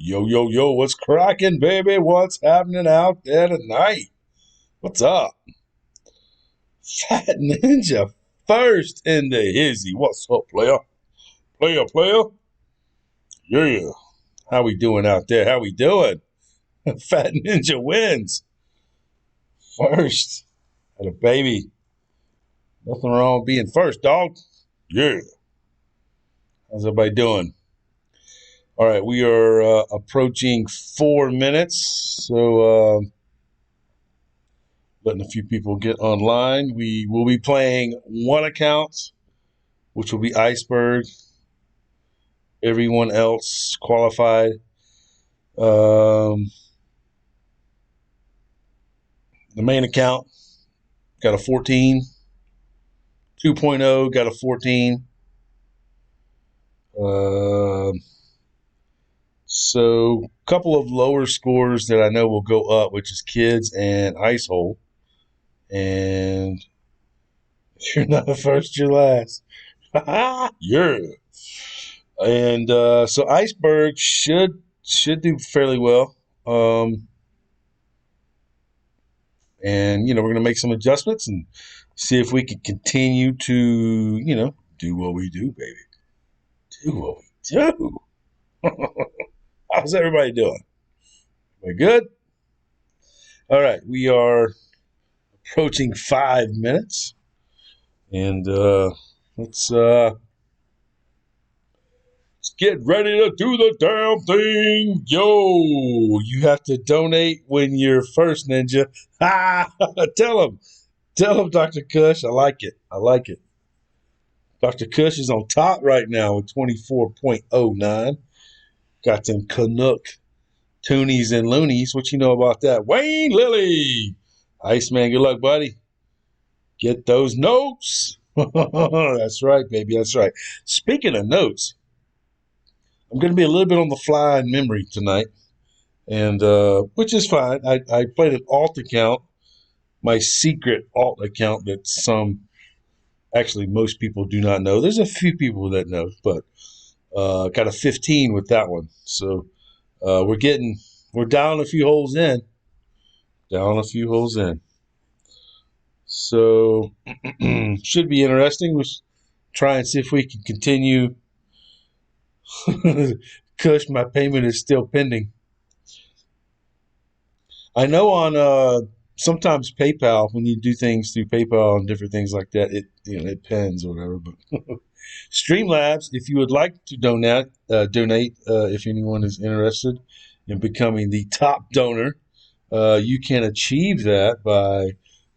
Yo, yo, yo, what's cracking, baby? What's happening out there tonight? What's up? Fat Ninja first in the hizzy. What's up, player? Player. Yeah. How we doing out there? How we doing? Fat Ninja wins. First. Had a baby. Nothing wrong with being first, dog. Yeah. How's everybody doing? All right, we are approaching 4 minutes. So, letting a few people get online. We will be playing one account, which will be Iceberg. Everyone else qualified. The main account got a 14. 2.0 got a 14. So a couple of lower scores that I know will go up, which is Kids and Ice Hole. And if you're not the first, you're last. Yeah. And so Iceberg should do fairly well. And we're gonna make some adjustments and see if we can continue to do what we do, baby. Do what we do. How's everybody doing? We good? All right, we are approaching 5 minutes, and let's get ready to do the damn thing. Yo, you have to donate when you're first, Ninja. Tell him, Dr. Kush. I like it. Dr. Kush is on top right now with 24.09. Got them Canuck toonies and loonies. What you know about that? Wayne Lilly. Iceman, good luck, buddy. Get those notes. That's right, baby. That's right. Speaking of notes, I'm going to be a little bit on the fly in memory tonight, and which is fine. I played an alt account, my secret alt account that actually most people do not know. There's a few people that know, but got a 15 with that one. So we're down a few holes in. So should be interesting. We'll try and see if we can continue. Kush, my payment is still pending. I know on sometimes PayPal, when you do things through PayPal and different things like that, it pens or whatever. But Streamlabs, if you would like to donate, if anyone is interested in becoming the top donor, you can achieve that by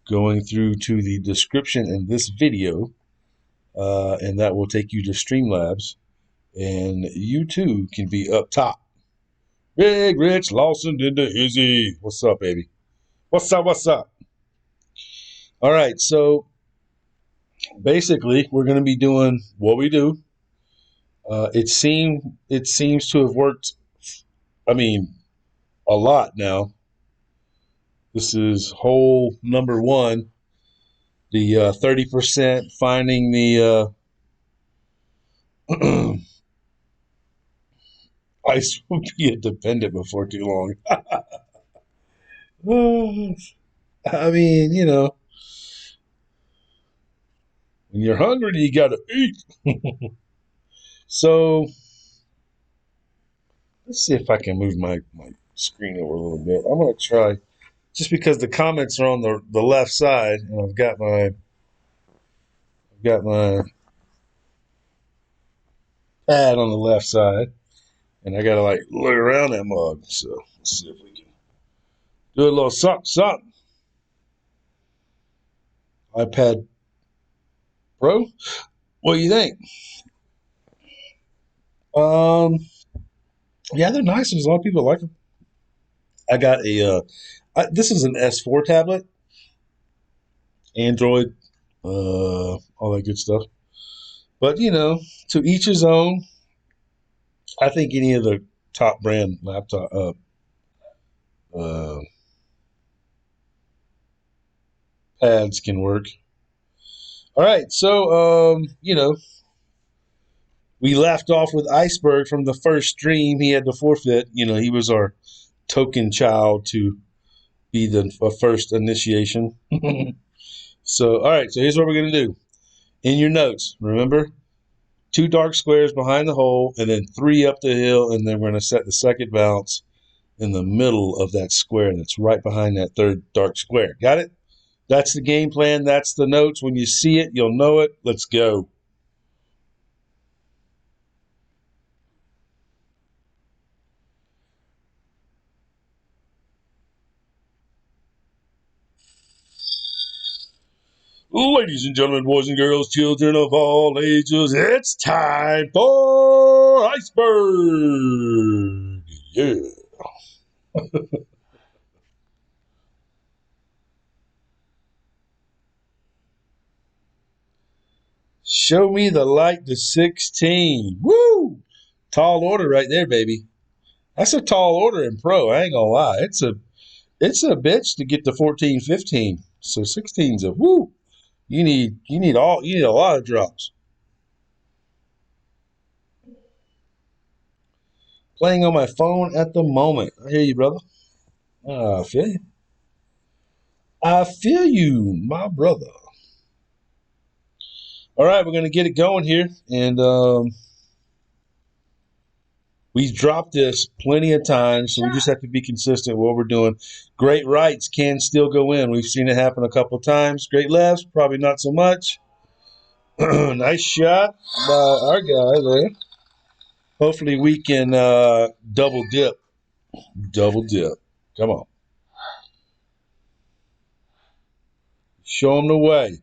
going through to the description in this video, and that will take you to Streamlabs, and you too can be up top. Big Rich Lawson did the hizzy. What's up, baby? What's up? All right, so basically, we're going to be doing what we do. It seems to have worked. I mean, a lot now. This is hole number one. The 30% finding the ice will be independent before too long. I mean, when you're hungry, you gotta eat. So let's see if I can move my screen over a little bit. I'm gonna try, just because the comments are on the left side, and I've got my pad on the left side, and I gotta like look around that mug. So let's see if we can do a little something. iPad Pro. What do you think? Yeah, they're nice. There's a lot of people that like them. I got this is an S4 tablet, Android, all that good stuff. But to each his own. I think any of the top brand laptop uh, pads can work. All right, so We left off with Iceberg from the first stream. He had to forfeit. You know, he was our token child to be the first initiation. So, all right. So here's what we're going to do. In your notes, remember, 2 dark squares behind the hole and then 3 up the hill. And then we're going to set the second bounce in the middle of that square that's right behind that third dark square. Got it? That's the game plan. That's the notes. When you see it, you'll know it. Let's go. Ladies and gentlemen, boys and girls, children of all ages, it's time for Iceberg. Yeah. Show me the light to 16. Woo! Tall order right there, baby. That's a tall order in pro. I ain't gonna lie. It's a bitch to get to 14, 15. So 16's a woo. You need a lot of drops. Playing on my phone at the moment. I hear you, brother. I feel you. I feel you, my brother. All right, we're going to get it going here. And we've dropped this plenty of times, so we just have to be consistent with what we're doing. Great rights can still go in. We've seen it happen a couple of times. Great lefts, probably not so much. Nice shot by our guy there. Hopefully we can double dip. Double dip. Come on. Show them the way.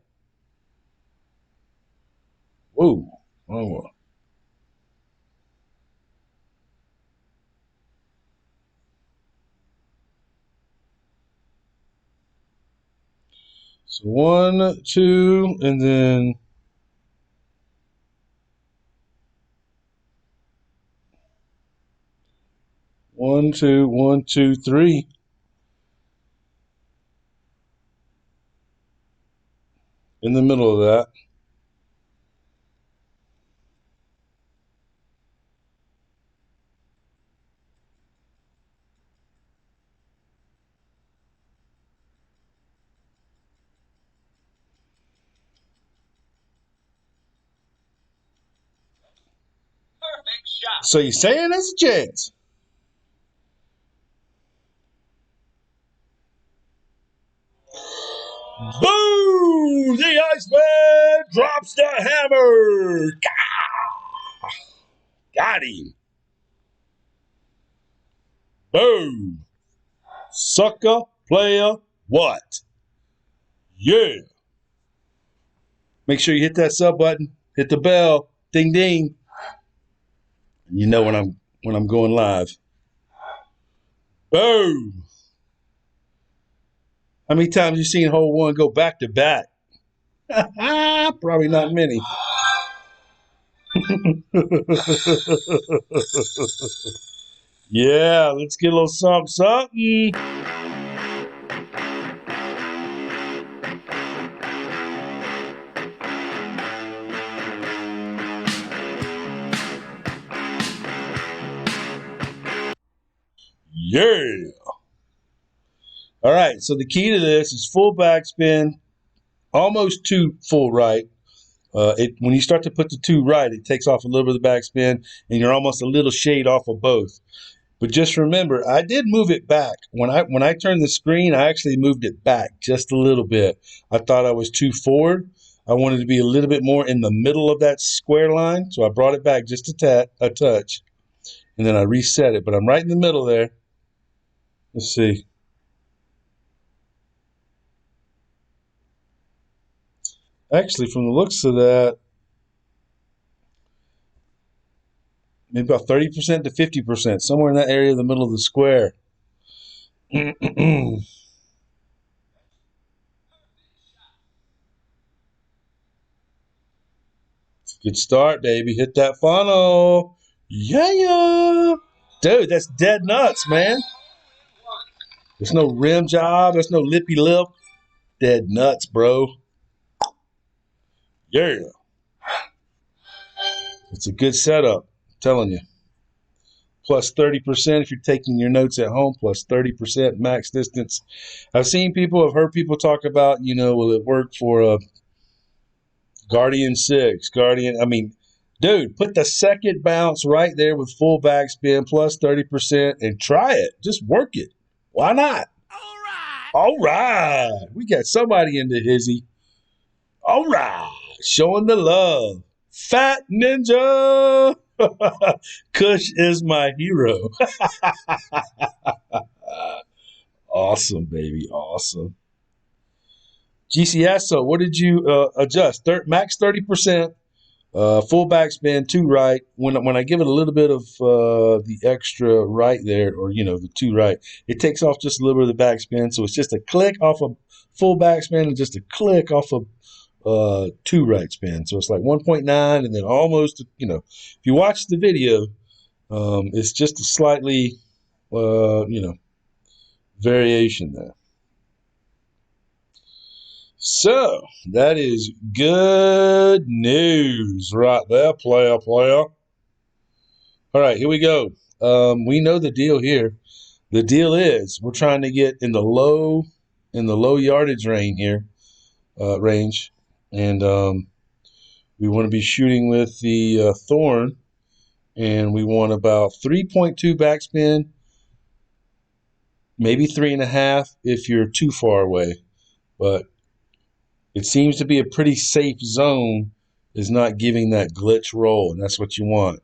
Whoa. Oh. So 1, 2, and then 1, 2, 1, 2, 3. In the middle of that. Perfect shot. So you're saying there's a chance? Boom! The Iceman drops the hammer. Gah! Got him. Boom. Sucker player what? Yeah. Make sure you hit that sub button. Hit the bell. Ding ding. You know when I'm going live. Boom. How many times you seen hole one go back to back? Probably not many. Yeah, let's get a little something. Yeah. All right, so the key to this is full backspin, almost 2 full right. When you start to put the 2 right, it takes off a little bit of the backspin, and you're almost a little shade off of both. But just remember, I did move it back. When I turned the screen, I actually moved it back just a little bit. I thought I was too forward. I wanted to be a little bit more in the middle of that square line, so I brought it back just a touch, and then I reset it. But I'm right in the middle there. Let's see. Actually, from the looks of that, maybe about 30% to 50%, somewhere in that area in the middle of the square. It's a good start, baby. Hit that funnel. Yeah. Dude, that's dead nuts, man. There's no rim job. There's no lippy lip. Dead nuts, bro. Yeah. It's a good setup, I'm telling you. Plus 30% if you're taking your notes at home, plus 30% max distance. I've heard people talk about, will it work for a Guardian 6, dude, put the second bounce right there with full backspin plus 30% and try it. Just work it. Why not? All right. We got somebody into Hizzy. All right. Showing the love. Fat Ninja. Kush is my hero. Awesome, baby. Awesome. GCS, so what did you adjust? Max 30%, full backspin, 2 right. When I give it a little bit of the extra right there, or, the 2 right, it takes off just a little bit of the backspin. So it's just a click off of full backspin and just a click off of 2 right spin. So it's like 1.9 and then almost, if you watch the video, it's just a slightly, variation there. So that is good news right there, player. All right, here we go. We know the deal here. The deal is we're trying to get in the low yardage range here, and we want to be shooting with the Thorn, and we want about 3.2 backspin, maybe 3.5 if you're too far away, but it seems to be a pretty safe zone is not giving that glitch roll, and that's what you want.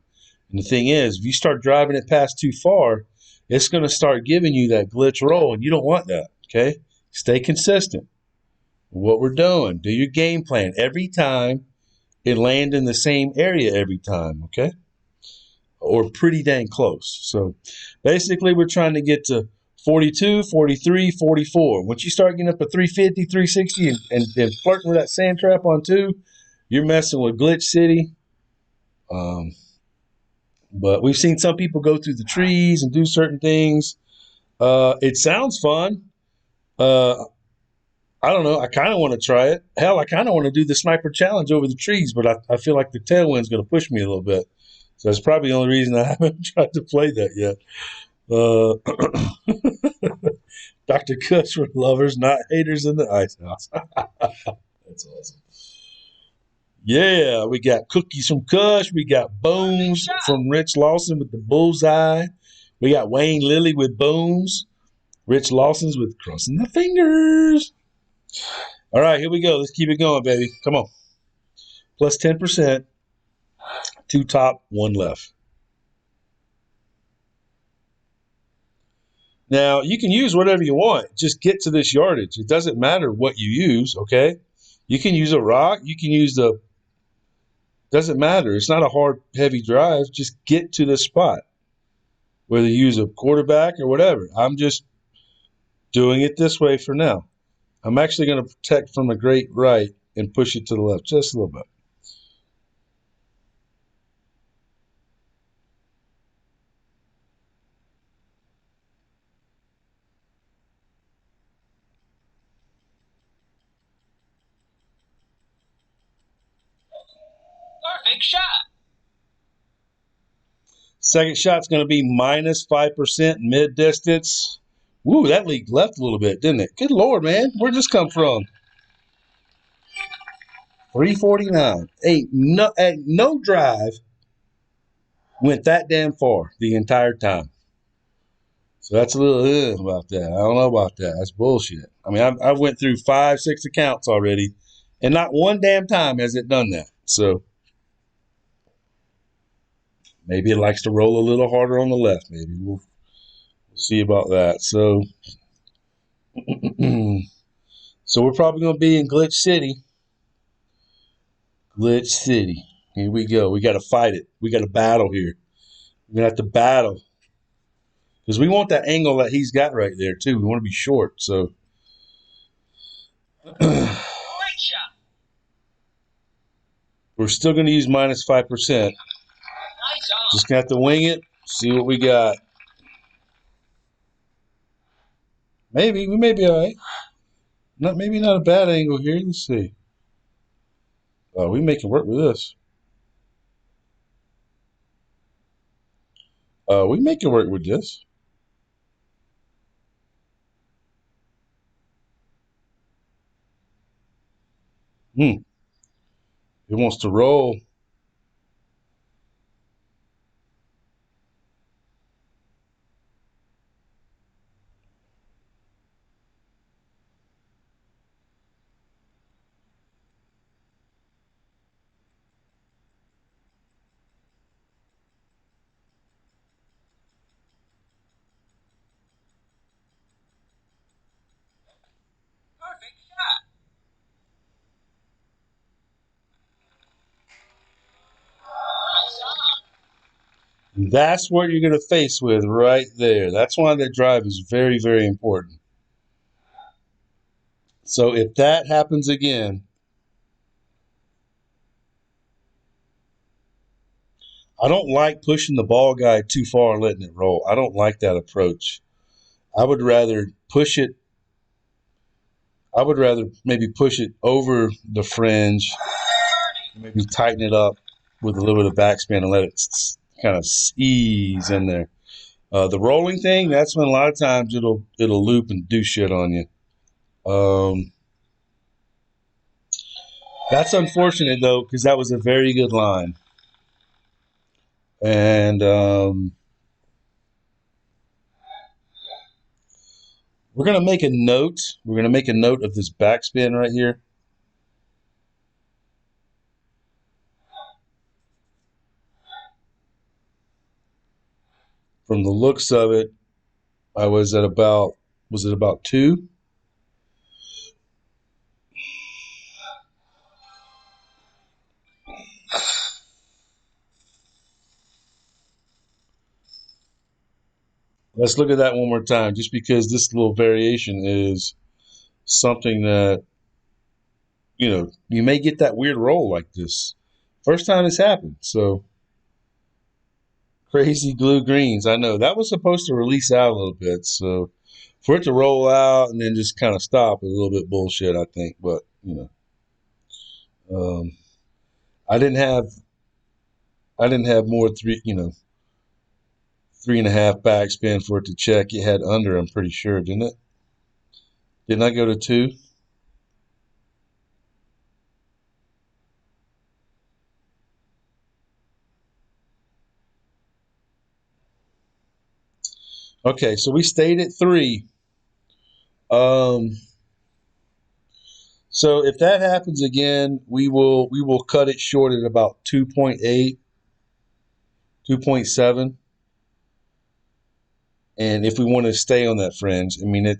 And the thing is, if you start driving it past too far, it's going to start giving you that glitch roll, and you don't want that, okay? Stay consistent with what we're doing. Do your game plan every time and land in the same area every time, okay? Or pretty dang close. So basically, we're trying to get to 42, 43, 44. Once you start getting up to 350, 360 and flirting with that sand trap on 2, you're messing with Glitch City. But we've seen some people go through the trees and do certain things. It sounds fun. I don't know. I kind of want to try it. Hell, I kind of want to do the sniper challenge over the trees, but I feel like the tailwind's going to push me a little bit. So that's probably the only reason I haven't tried to play that yet. Dr. Kush for lovers, not haters in the ice house. That's awesome. Yeah, we got cookies from Kush. We got booms from Rich Lawson with the bullseye. We got Wayne Lilly with booms. Rich Lawson's with crossing the fingers. All right, here we go. Let's keep it going, baby. Come on. Plus 10%. 2 top, 1 left. Now, you can use whatever you want. Just get to this yardage. It doesn't matter what you use, okay? You can use a rock. You can use doesn't matter. It's not a hard, heavy drive. Just get to this spot. Whether you use a quarterback or whatever. I'm just doing it this way for now. I'm actually going to protect from a great right and push it to the left just a little bit. Perfect shot. Second shot's going to be minus 5% mid distance. Woo, that leaked left a little bit, didn't it? Good Lord, man. Where'd this come from? 349. No drive went that damn far the entire time. So that's a little about that. I don't know about that. That's bullshit. I mean, I went through 5, 6 accounts already, and not one damn time has it done that. So maybe it likes to roll a little harder on the left. Maybe we'll see about that. So, so we're probably going to be in Glitch City. Glitch City. Here we go. We got to fight it. We got to battle here. We're going to have to battle. Because we want that angle that he's got right there, too. We want to be short, so. Great shot. We're still going to use minus 5%. Nice on. Just going to have to wing it, see what we got. Maybe. We may be all right. Maybe not a bad angle here. Let's see. Oh, we make it work with this. We make it work with this. Hmm. It wants to roll. Perfect shot. Nice shot. That's what you're going to face with right there. That's why that drive is very, very important. So if that happens again, I don't like pushing the ball guide too far and letting it roll. I don't like that approach. I would rather push it. I would rather maybe push it over the fringe, maybe tighten it up with a little bit of backspin and let it kind of ease in there. The rolling thing, that's when a lot of times it'll loop and do shit on you. That's unfortunate though, because that was a very good line. And we're gonna make a note. We're gonna make a note of this backspin right here. From the looks of it, I was at about, was it about 2? Let's look at that one more time, just because this little variation is something that, you may get that weird roll like this. First time it's happened. So crazy glue greens. I know that was supposed to release out a little bit. So for it to roll out and then just kind of stop is a little bit bullshit, I think. But, um, I didn't have, more 3.5 backspin for it to check. It had under, I'm pretty sure, didn't it? Didn't I go to 2? Okay, so we stayed at 3. Um, so if that happens again, we will cut it short at about 2.8, 2.7. And if we want to stay on that fringe, I mean,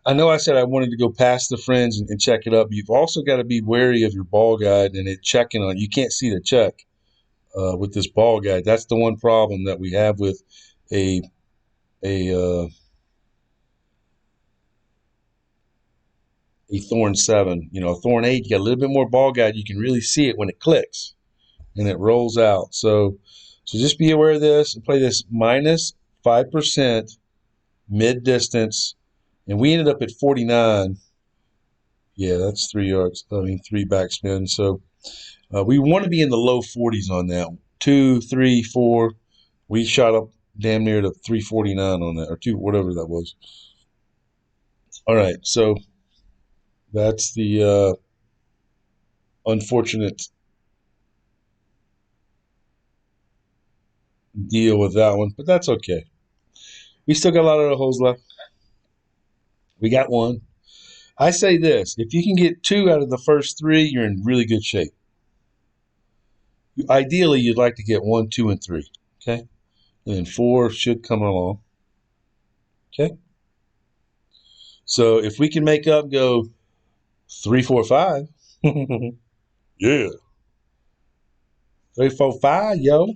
I know I said I wanted to go past the fringe and check it up. You've also got to be wary of your ball guide and it checking on. You can't see the check with this ball guide. That's the one problem that we have with a a uh, a Thorn 7. A Thorn 8, you got a little bit more ball guide. You can really see it when it clicks and it rolls out. So just be aware of this and play this minus 5% mid distance. And we ended up at 49. Yeah, that's 3 yards. I mean, 3 backspin. So we want to be in the low 40s on that. 2, 3, 4. We shot up damn near to 349 on that, or 2, whatever that was. All right, so that's the unfortunate deal with that one, but that's okay. We still got a lot of the holes left. We got one. I say this: if you can get 2 out of the first 3, you're in really good shape. Ideally, you'd like to get 1, 2, and 3. Okay, and then 4 should come along. Okay, so if we can make up, go 3, 4, 5. Yeah, 3, 4, 5, yo.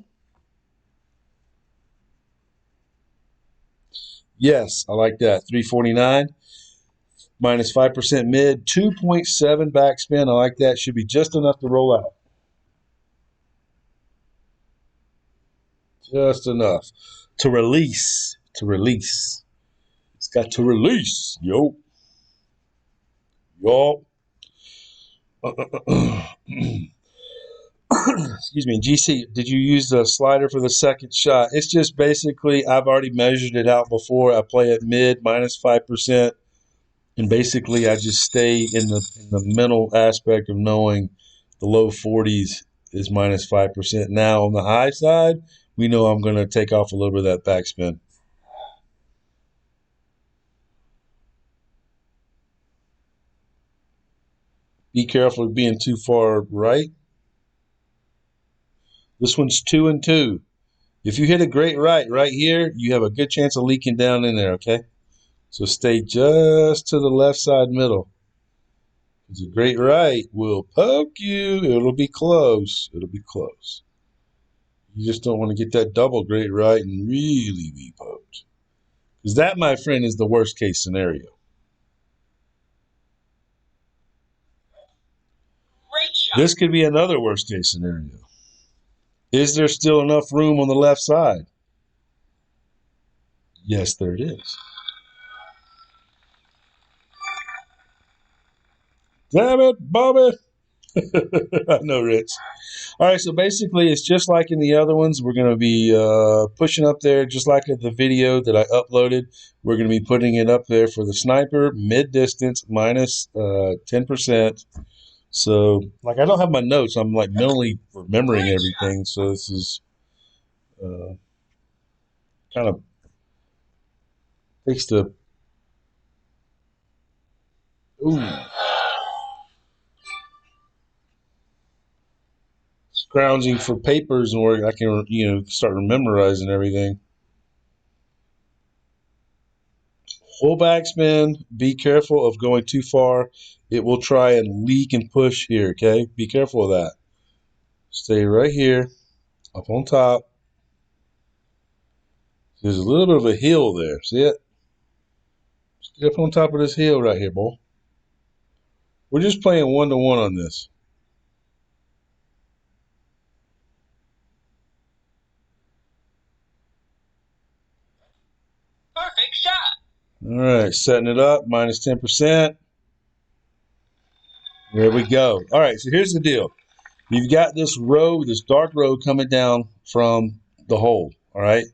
Yes, I like that. 349 minus 5% mid, 2.7 backspin. I like that. Should be just enough to roll out. Just enough to release. To release. It's got to release. Yo. Yo. Excuse me, GC, did you use the slider for the second shot? It's just basically, I've already measured it out before. I play at mid -5%, and basically I just stay in the mental aspect of knowing the low 40s is -5%. Now on the high side, we know I'm going to take off a little bit of that backspin. Be careful of being too far right. This one's 2 and 2. If you hit a great right here, you have a good chance of leaking down in there, okay? So stay just to the left side middle. Because a great right will poke you. It'll be close. It'll be close. You just don't want to get that double great right and really be poked. Because that, my friend, is the worst case scenario. Great shot. This could be another worst case scenario. Is there still enough room on the left side? Yes, there is. Damn it, Bobby. I know, Rich. All right, so basically it's just like in the other ones. We're going to be pushing up there just like the video that I uploaded. We're going to be putting it up there for the sniper, mid-distance, -10%. So, like, I don't have my notes. I'm, like, mentally remembering everything. So this is kind of takes the... Ooh. Scrounging for papers and where I can, start memorizing everything. Full backspin. Be careful of going too far. It will try and leak and push here, okay? Be careful of that. Stay right here, up on top. There's a little bit of a hill there. See it? Stay up on top of this hill right here, boy. We're just playing 1-to-1 on this. Perfect shot. All right, setting it up, -10%. There we go. All right, so here's the deal. You've got this road, this dark road coming down from the hole, all right?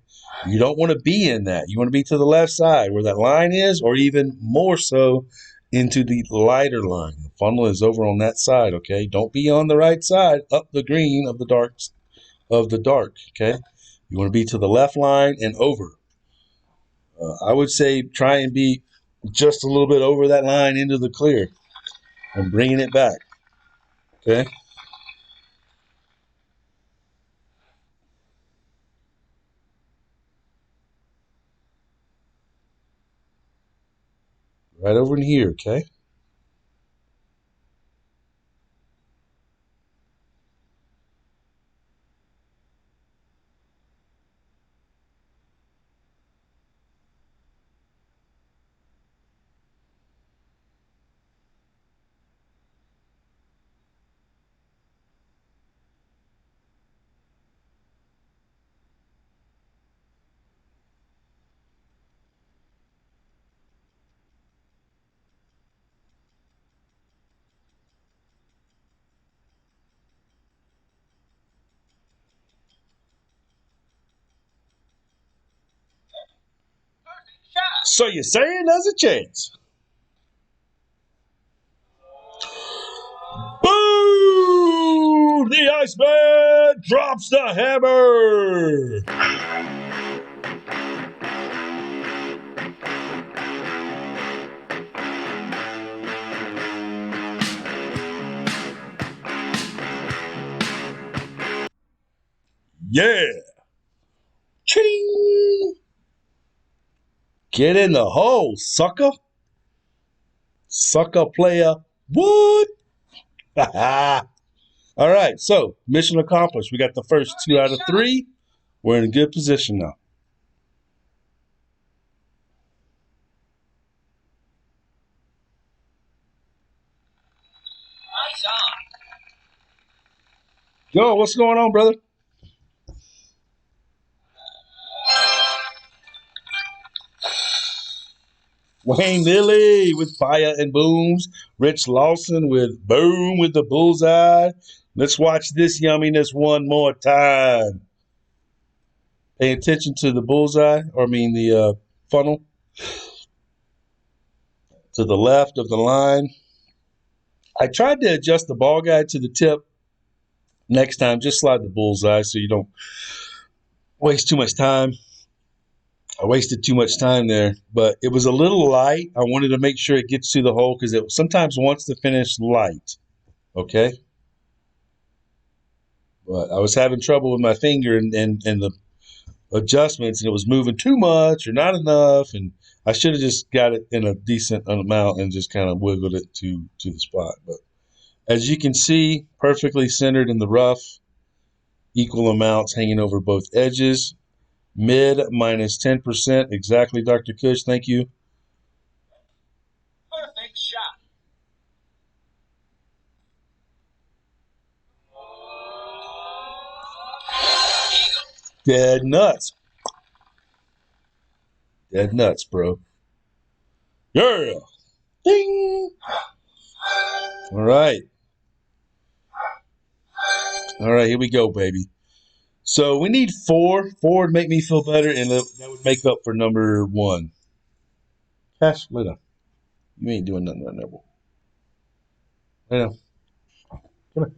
You don't want to be in that. You want to be to the left side where that line is, or even more so into the lighter line. The funnel is over on that side, okay? Don't be on the right side, up the green of the dark, okay? You want to be to the left line and over. I would say try and be just a little bit over that line into the clear and bringing it back, okay? Right over in here, okay? Perfect shot. So you're saying there's a chance? Boom! The Iceman drops the hammer! Yeah! Ching! Get in the hole, sucker! Sucker player. What? All right, so mission accomplished. We got the first 2 out of 3. We're in a good position now. Nice on. Yo, what's going on, brother? Wayne Lilly with fire and booms. Rich Lawson with boom with the bullseye. Let's watch this yumminess one more time. Pay attention to the bullseye, or I mean the funnel to the left of the line. I tried to adjust the ball guide to the tip. Next time, just slide the bullseye so you don't waste too much time. I wasted too much time there, but it was a little light. I wanted to make sure it gets to the hole because it sometimes wants to finish light. Okay. But I was having trouble with my finger and the adjustments, and it was moving too much or not enough. And I should have just got it in a decent amount and just kind of wiggled it to the spot. But as you can see, perfectly centered in the rough, equal amounts hanging over both edges. Mid minus 10%. Exactly, Dr. Kush. Thank you. Perfect shot. Dead nuts. Dead nuts, bro. Yeah. Ding. All right. All right, here we go, baby. So we need 4. 4 would make me feel better, and that would make up for number 1. Cash, lay down. You ain't doing nothing right now, boy. Lay down. Come here.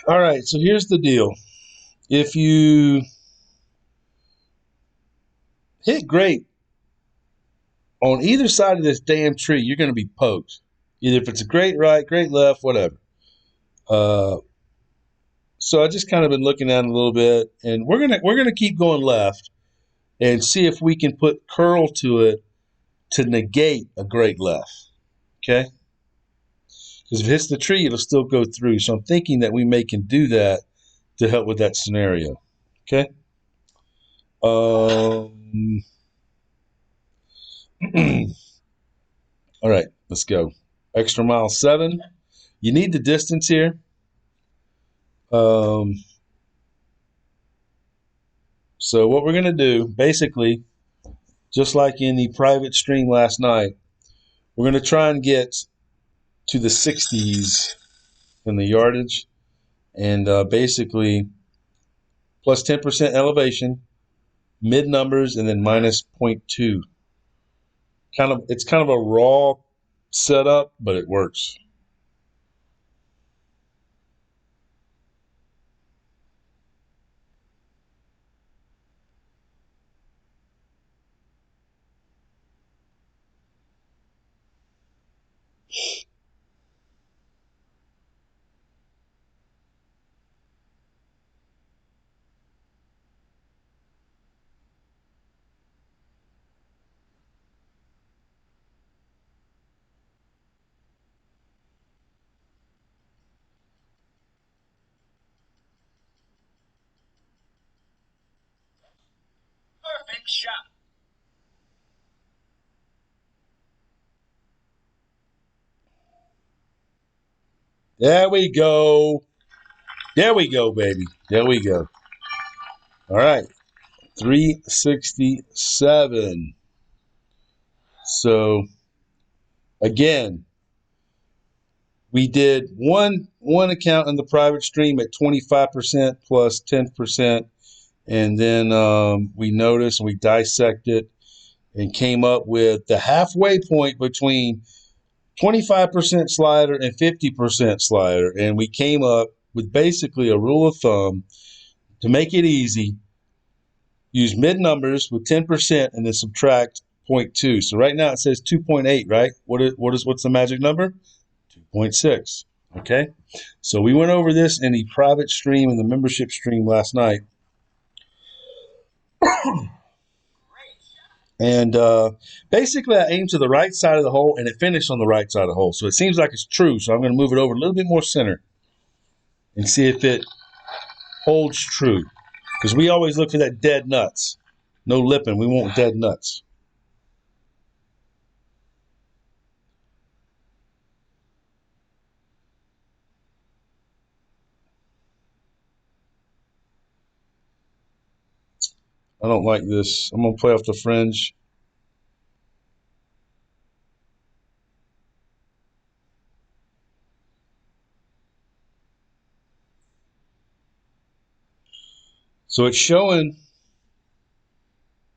All right, so here's the deal. If you hit great on either side of this damn tree, you're going to be poked. Either if it's a great right, great left, whatever. So I just kind of been looking at it a little bit, and we're gonna keep going left and see if we can put curl to it to negate a great left. Okay, because if it hits the tree, it'll still go through. So I'm thinking that we may can do that to help with that scenario. Okay. All right, let's go. Extra mile 7. You need the distance here. So what we're gonna do, basically, just like in the private stream last night, we're gonna try and get to the 60s in the yardage, and basically plus 10% elevation, mid numbers, and then minus zero point 0.2. It's kind of a raw setup, but it works. Perfect shot. There we go. There we go, baby. There we go. All right. 367. So again, we did one account in the private stream at 25% plus 10%, and then we noticed and we dissected and came up with the halfway point between 25% slider and 50% slider, and we came up with basically a rule of thumb to make it easy. Use mid numbers with 10% and then subtract 0.2. So right now it says 2.8, right? What's the magic number? 2.6. Okay. So we went over this in the private stream and the membership stream last night. And basically I aimed to the right side of the hole and it finished on the right side of the hole. So it seems like it's true. So I'm going to move it over a little bit more center and see if it holds true. Because we always look for that dead nuts. No lipping. We want dead nuts. I don't like this. I'm gonna play off the fringe. So it's showing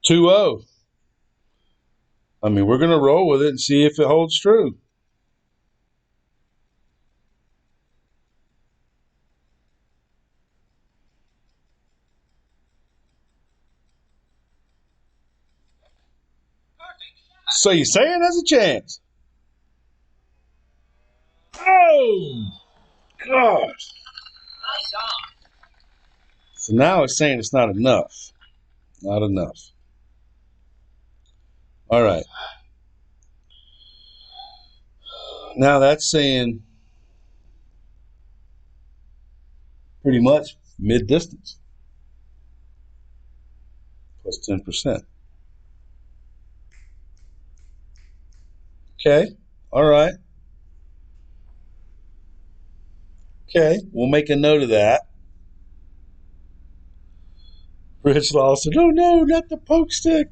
2-0. I mean, we're gonna roll with it and see if it holds true. Perfect shot. So you're saying there's a chance? Oh, God. Nice on. So now it's saying it's not enough. Not enough. All right. Now that's saying pretty much mid distance plus 10%. Okay. All right. Okay. We'll make a note of that. Rich Law said, "Oh no, not the poke stick."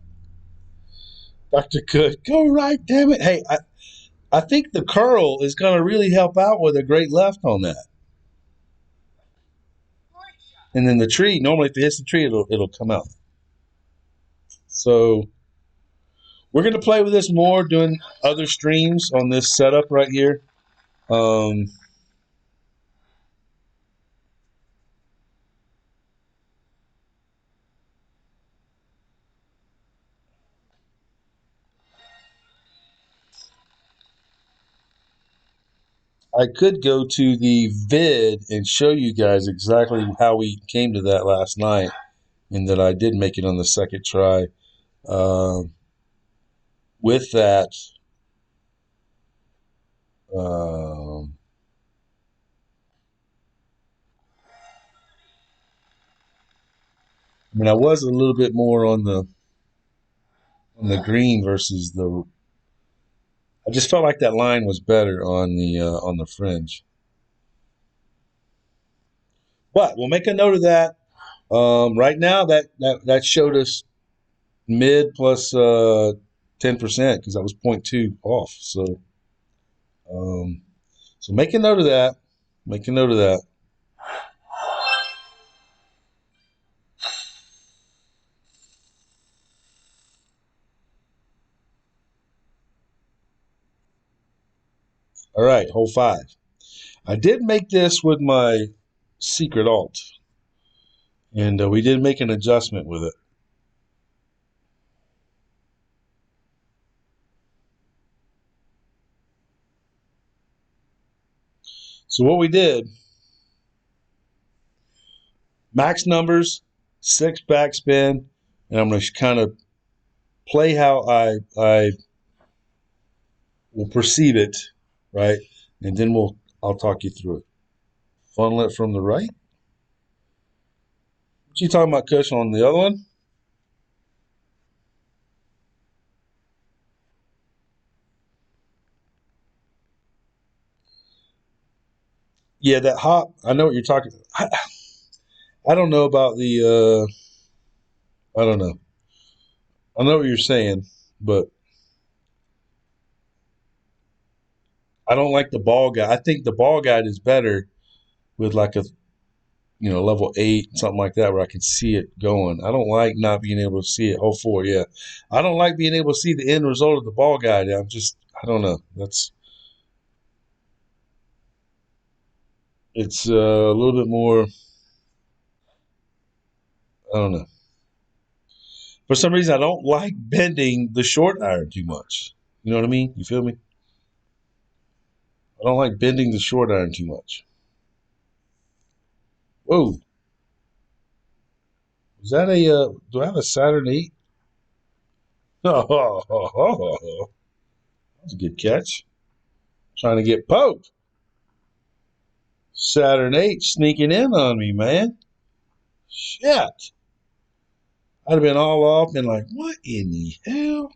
Dr. Cook, go right, damn it. Hey, I think the curl is going to really help out with a great left on that. Great shot. And then the tree, normally if it hits the tree, it'll come out. So we're going to play with this more, doing other streams on this setup right here. I could go to the vid and show you guys exactly how we came to that last night, and that I did make it on the second try. With that, um, I mean, I was a little bit more on the green versus the. I just felt like that line was better on the fringe. But we'll make a note of that. Right now, that showed us mid plus 10% because that was 0.2 off. Um, so make a note of that. Make a note of that. All right, hole 5. I did make this with my secret alt, and we did make an adjustment with it. So what we did, max numbers, 6 backspin, and I'm going to kind of play how I will perceive it, right? And then I'll talk you through it. Funnel it from the right. What you talking about, Kush, on the other one? Yeah, that hop. I know what you're talking. I don't know about the. I don't know. I know what you're saying, but I don't like the ball guide. I think the ball guide is better with like a level 8 something like that where I can see it going. I don't like not being able to see it. Oh, 4, yeah. I don't like being able to see the end result of the ball guide. I don't know. It's a little bit more. I don't know. For some reason, I don't like bending the short iron too much. You know what I mean? You feel me? I don't like bending the short iron too much. Whoa. Is that do I have a Saturn 8? Oh, that's a good catch. Trying to get poked. Saturn 8 sneaking in on me, man. Shit. I'd have been all off and like, what in the hell?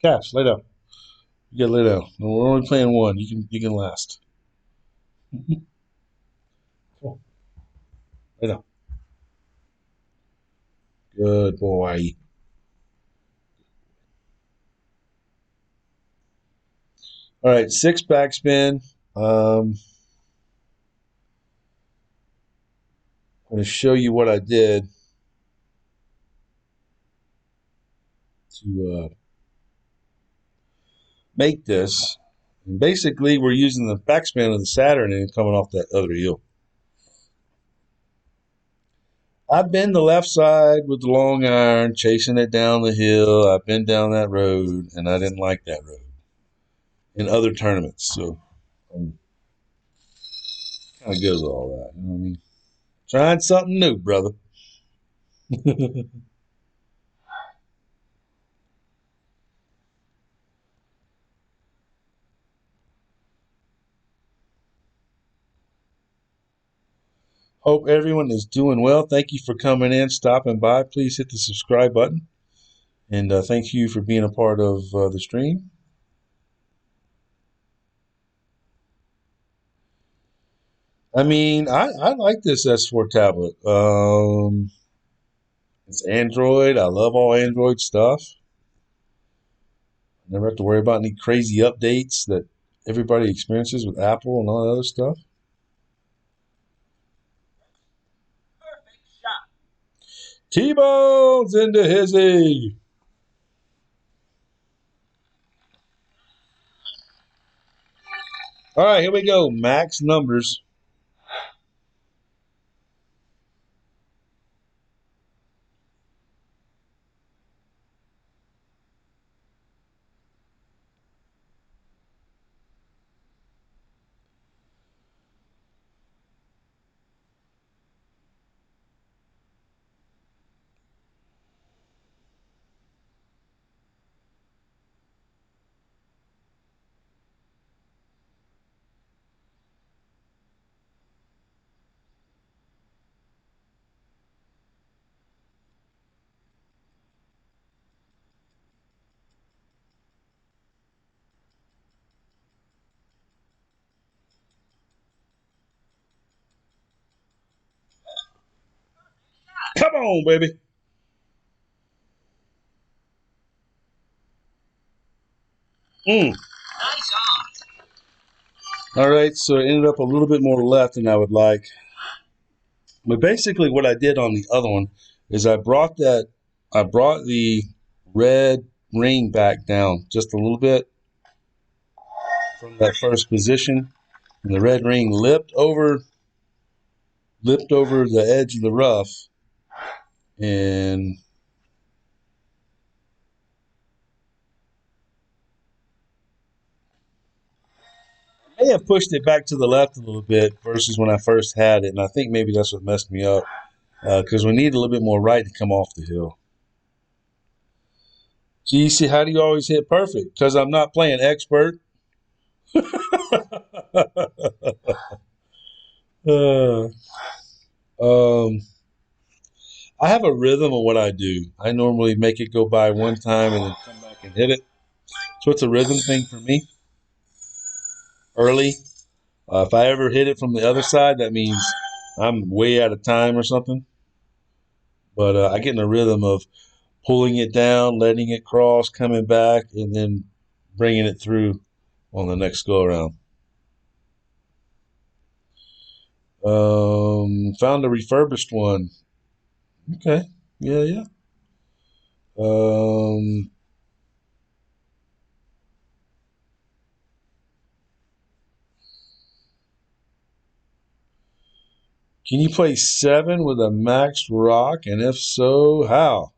Cash, lay down. You gotta lay down. We're only playing one. You can last. Right on. Good boy. All right, 6 backspin. I'm going to show you what I did to make this. And basically, we're using the backspin of the Saturn and coming off that other eel. I've been the left side with the long iron, chasing it down the hill. I've been down that road, and I didn't like that road in other tournaments. So I'm kind of good with all that. You know what I mean? Trying something new, brother. Hope everyone is doing well. Thank you for coming in, stopping by. Please hit the subscribe button. And thank you for being a part of the stream. I mean, I like this S4 tablet. It's Android. I love all Android stuff. Never have to worry about any crazy updates that everybody experiences with Apple and all that other stuff. Perfect shot. T-Bone's into hizzy. All right, here we go. Max numbers. Come on, baby. Mm. Nice on. All right, so it ended up a little bit more left than I would like. But basically, what I did on the other one is I brought the red ring back down just a little bit from that first position, and the red ring lipped over the edge of the rough, and I may have pushed it back to the left a little bit versus when I first had it, and I think maybe that's what messed me up because we need a little bit more right to come off the hill. GC, how do you always hit perfect? Because I'm not playing expert. uh, um, I have a rhythm of what I do. I normally make it go by one time and then come back and hit it. So it's a rhythm thing for me. Early, if I ever hit it from the other side, that means I'm way out of time or something. But I get in a rhythm of pulling it down, letting it cross, coming back, and then bringing it through on the next go around. Found a refurbished one. Okay, yeah, yeah. Um, can you play 7 with a maxed rock, and if so, how?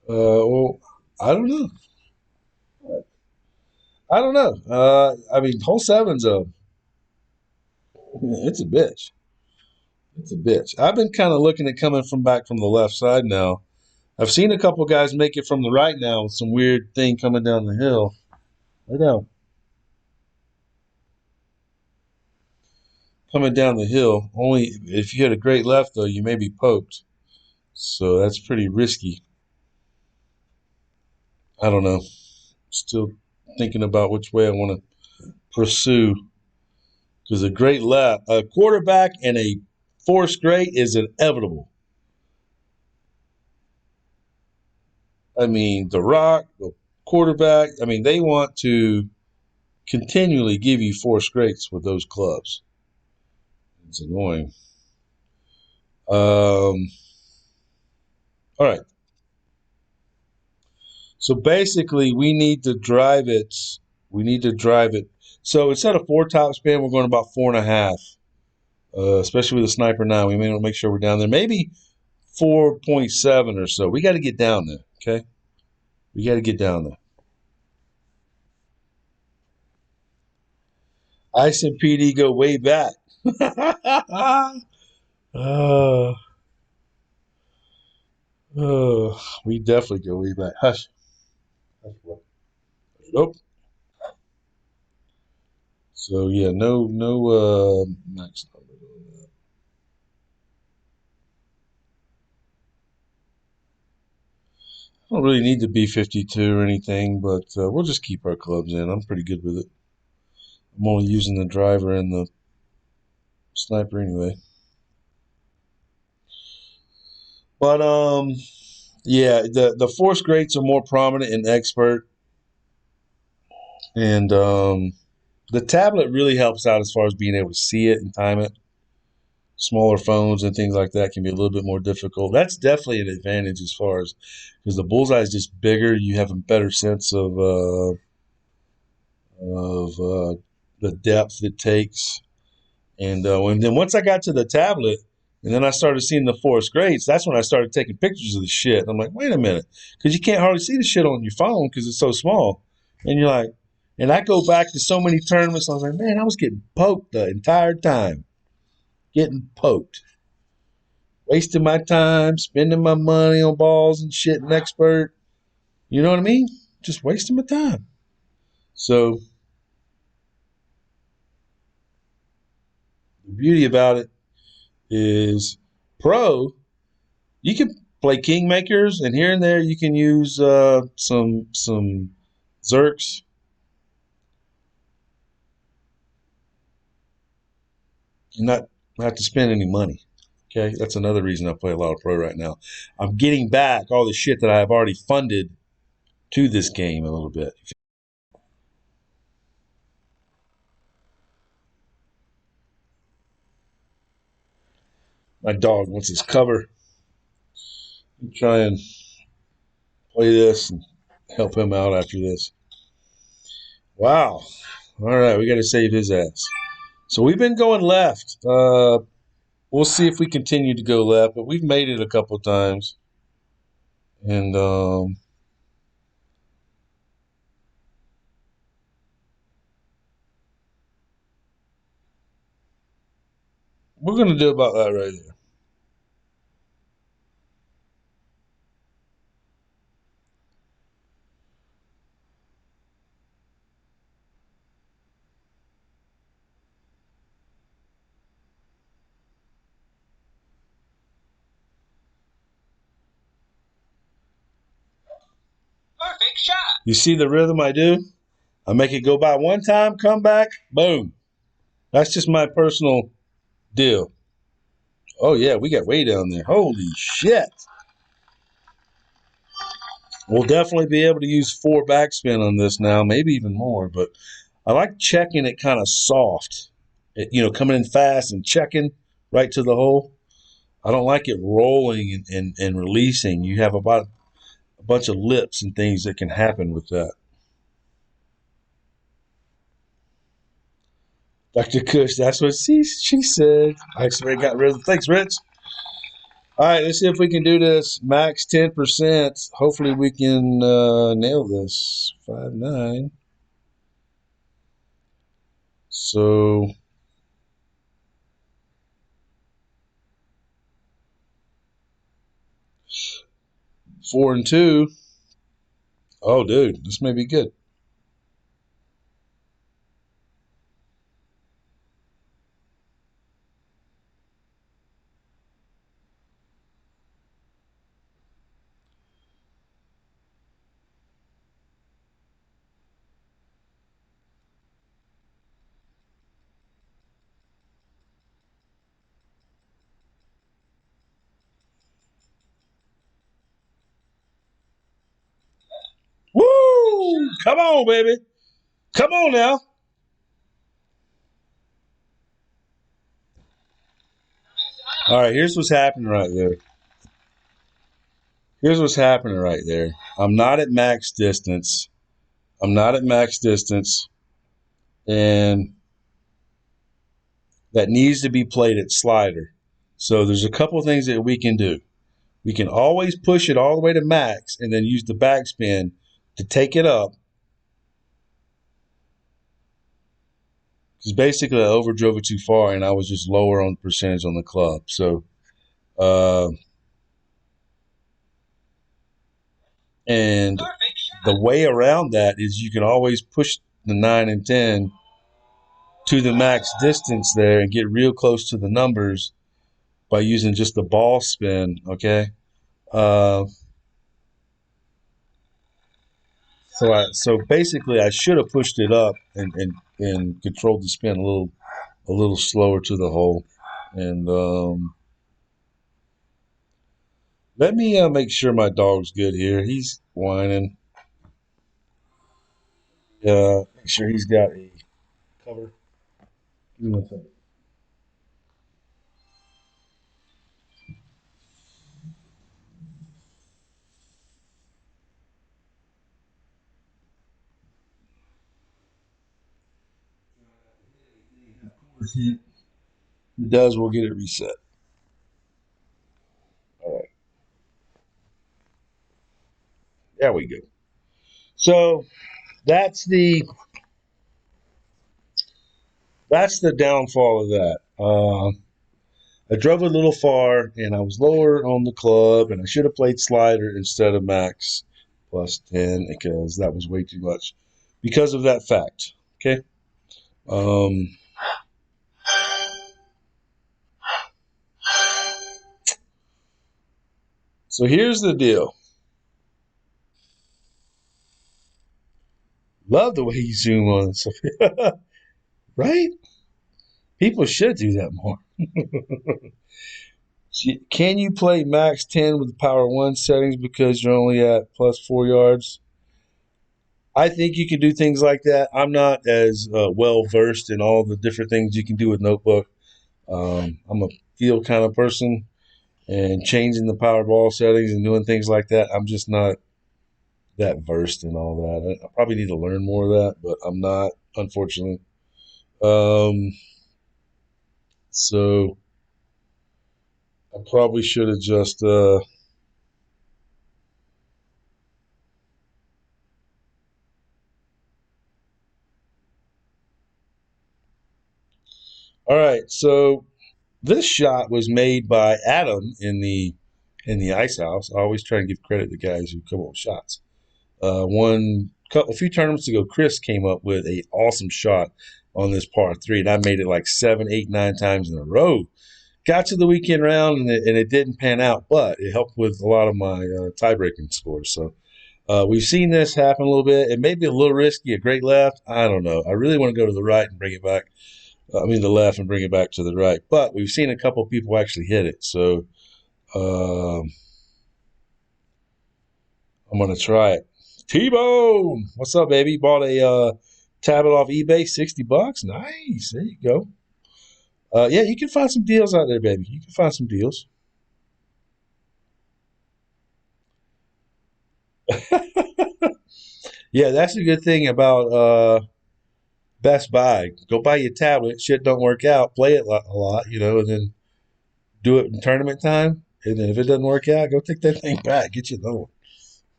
Well, I don't know. I don't know. I mean, hole seven's it's a bitch. It's a bitch. I've been kind of looking at coming from back from the left side now. I've seen a couple guys make it from the right now with some weird thing coming down the hill. I know. Coming down the hill. Only if you hit a great left though, you may be poked. So that's pretty risky. I don't know. Still thinking about which way I want to pursue. because a quarterback and a forced great is inevitable. I mean, The Rock, the quarterback. I mean, they want to continually give you forced greats with those clubs. It's annoying. All right. So basically, we need to drive it. We need to drive it. So instead of 4 top spin, we're going about 4.5. Especially with the Sniper 9, we may want to make sure we're down there. Maybe 4.7 or so. We got to get down there. Okay, we got to get down there. Ice and PD go way back. uh, we definitely go way back. Hush. Nope. So yeah, no max number on that. I don't really need the B-52 or anything, but we'll just keep our clubs in. I'm pretty good with it. I'm only using the driver and the sniper anyway. But yeah, the force greats are more prominent in expert, and the tablet really helps out as far as being able to see it and time it. Smaller phones and things like that can be a little bit more difficult. That's definitely an advantage as far as because the bullseye is just bigger. You have a better sense of the depth it takes. And then once I got to the tablet, and then I started seeing the forest grades, that's when I started taking pictures of the shit. I'm like, wait a minute, because you can't hardly see the shit on your phone because it's so small. And you're like, and I go back to so many tournaments. I was like, man, I was getting poked the entire time, getting poked, wasting my time, spending my money on balls and shit and expert. You know what I mean? Just wasting my time. So the beauty about it is pro. You can play kingmakers, and here and there you can use some zerks and not have to spend any money. Okay, that's another reason I play a lot of pro right now. I'm getting back all the shit that I have already funded to this game a little bit. My dog wants his cover. I'll try and play this and help him out after this. Wow. All right, we got to save his ass. So we've been going left. We'll see if we continue to go left, but we've made it a couple of times. And we're going to do about that right here. Perfect shot. You see the rhythm I do? I make it go by one time, come back, boom. That's just my personal deal. Oh, yeah, we got way down there. Holy shit. We'll definitely be able to use 4 backspin on this now, maybe even more, but I like checking it kind of soft. Coming in fast and checking right to the hole. I don't like it rolling and releasing. You have about a bunch of lips and things that can happen with that. Dr. Kush, that's what she said. I actually got rid of the thanks, Rich. All right, let's see if we can do this. Max 10%. Hopefully we can nail this. 5-9. So 4-2. Oh, dude, this may be good. Come on, baby. Come on now. All right, here's what's happening right there. Here's what's happening right there. I'm not at max distance. I'm not at max distance. And that needs to be played at slider. So there's a couple of things that we can do. We can always push it all the way to max and then use the backspin to take it up. Because basically I overdrove it too far and I was just lower on the percentage on the club. So, and the way around that is you can always push the 9 and 10 to the max distance there and get real close to the numbers by using just the ball spin, okay? Uh, so basically I should have pushed it up and controlled the spin a little slower to the hole. And let me make sure my dog's good here. He's whining. Make sure he's got a cover. Give me 1 second. If he does, we'll get it reset. All right. There we go. So that's the downfall of that. I drove a little far and I was lower on the club and I should have played slider instead of max plus 10 because that was way too much because of that fact. Okay. Um, so here's the deal. Love the way you zoom on stuff. Right? People should do that more. Can you play max 10 with the power 1 settings because you're only at plus 4 yards? I think you can do things like that. I'm not as well versed in all the different things you can do with Notebook. I'm a feel kind of person, and changing the Powerball settings and doing things like that, I'm just not that versed in all that. I probably need to learn more of that, but I'm not, unfortunately. So I probably should have just all right. So this shot was made by Adam in the Ice House. I always try and give credit to guys who come up with shots. A few tournaments ago, Chris came up with a awesome shot on this par 3, and I made it like 7, 8, 9 times in a row. Got to the weekend round, and it didn't pan out, but it helped with a lot of my tie-breaking scores. So we've seen this happen a little bit. It may be a little risky, a great left. I don't know. I really want to go to the right and bring it back. The left and bring it back to the right. But we've seen a couple of people actually hit it. So I'm going to try it. T-Bone, what's up, baby? Bought a tablet off eBay, $60. Nice. There you go. Yeah, you can find some deals out there, baby. You can find some deals. Yeah, that's a good thing about Best Buy. Go buy your tablet. Shit don't work out. Play it a lot, and then do it in tournament time. And then if it doesn't work out, go take that thing back. Get you another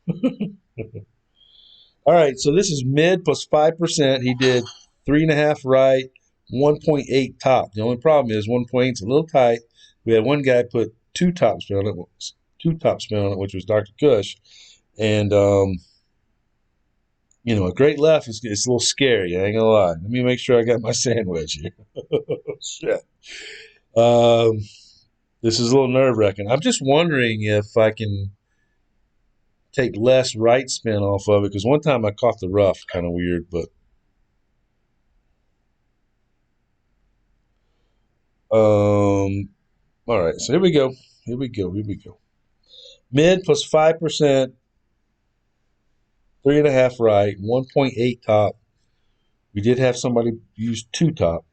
one. All right, so this is mid plus 5%. He did 3.5 right, 1.8 top. The only problem is 1.8 is a little tight. We had one guy put two top spin on it, which was Dr. Kush. And a great left is it's a little scary. I ain't gonna lie. Let me make sure I got my sandwich here. Shit. This is a little nerve wracking. I'm just wondering if I can take less right spin off of it because one time I caught the rough, kind of weird, but all right. So here we go. Here we go. Mid plus 5%. 3.5 right, 1.8 top. We did have somebody use 2 top,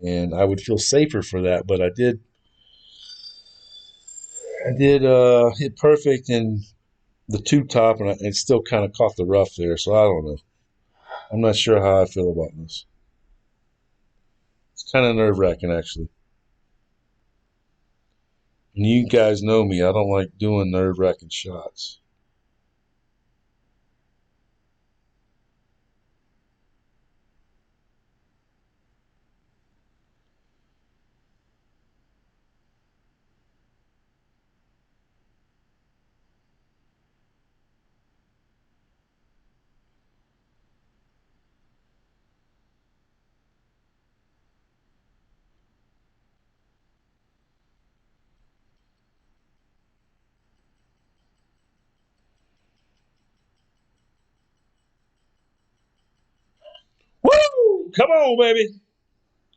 and I would feel safer for that, but I did hit perfect in the 2 top, and it still kind of caught the rough there, so I don't know. I'm not sure how I feel about this. It's kind of nerve-wracking, actually. And you guys know me, I don't like doing nerve-wracking shots. Woo! Come on, baby.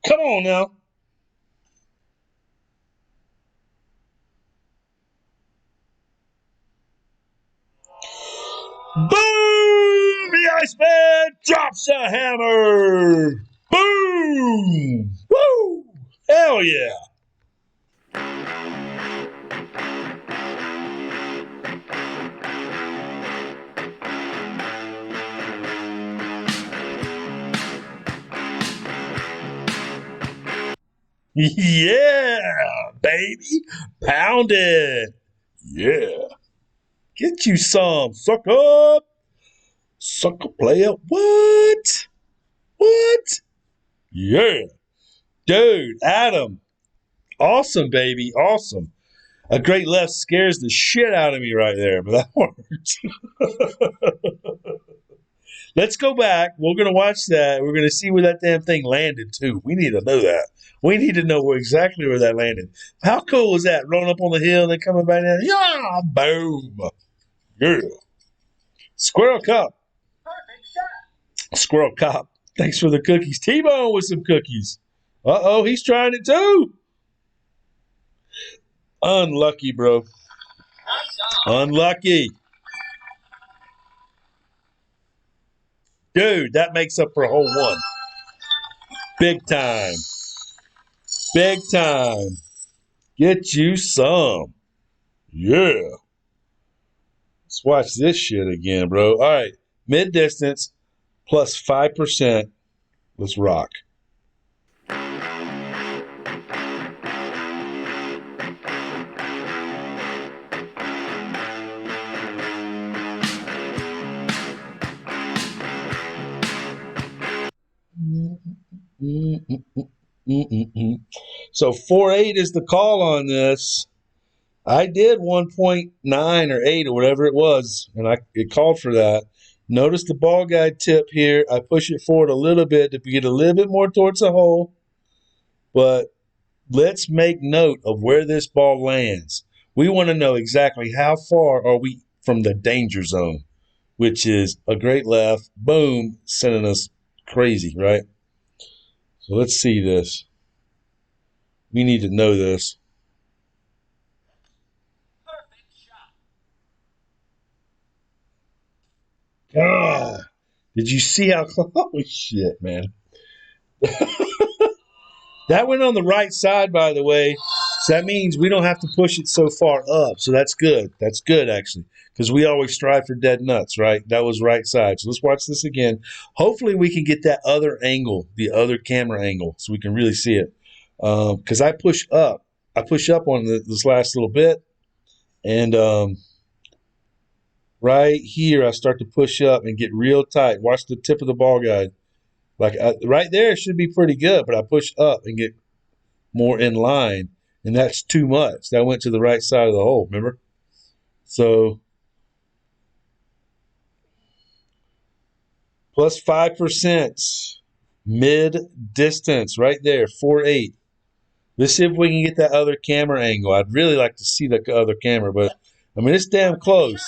Come on now. Boom! The Iceman drops a hammer. Boom! Woo! Hell yeah! Yeah, baby. Pound it. Yeah. Get you some. Suck up. Sucker player. What? What? Yeah. Dude, Adam. Awesome, baby. Awesome. A great left scares the shit out of me right there, but that worked. Let's go back. We're going to watch that. We're going to see where that damn thing landed, too. We need to know that. We need to know exactly where that landed. How cool is that? Rolling up on the hill and then coming back down. Yeah, boom. Yeah. Squirrel Cup. Perfect shot. Squirrel Cop. Thanks for the cookies. T-Bone with some cookies. Uh-oh, he's trying it too. Unlucky, bro. Nice on. Unlucky. Dude, that makes up for hole one. Big time. Big time. Get you some. Yeah. Let's watch this shit again, bro. All right. Mid distance plus 5%. Let's rock. So 4.8 is the call on this. I did 1.9 or 8 or whatever it was, and it called for that. Notice the ball guide tip here. I push it forward a little bit to get a little bit more towards the hole. But let's make note of where this ball lands. We want to know exactly how far are we from the danger zone, which is a great left. Boom, sending us crazy, right? So let's see this. We need to know this. Perfect shot. God, did you see how close? Holy shit, man. That went on the right side, by the way. So that means we don't have to push it so far up. So that's good. That's good, actually, because we always strive for dead nuts, right? That was right side. So let's watch this again. Hopefully we can get that other angle, the other camera angle, so we can really see it. Because I push up. I push up on this last little bit. And right here, I start to push up and get real tight. Watch the tip of the ball guide. Like right there, it should be pretty good, but I push up and get more in line, and that's too much. That went to the right side of the hole, remember? So plus 5%, mid distance, right there, 4.8. Let's see if we can get that other camera angle. I'd really like to see the other camera, but I mean, it's damn close.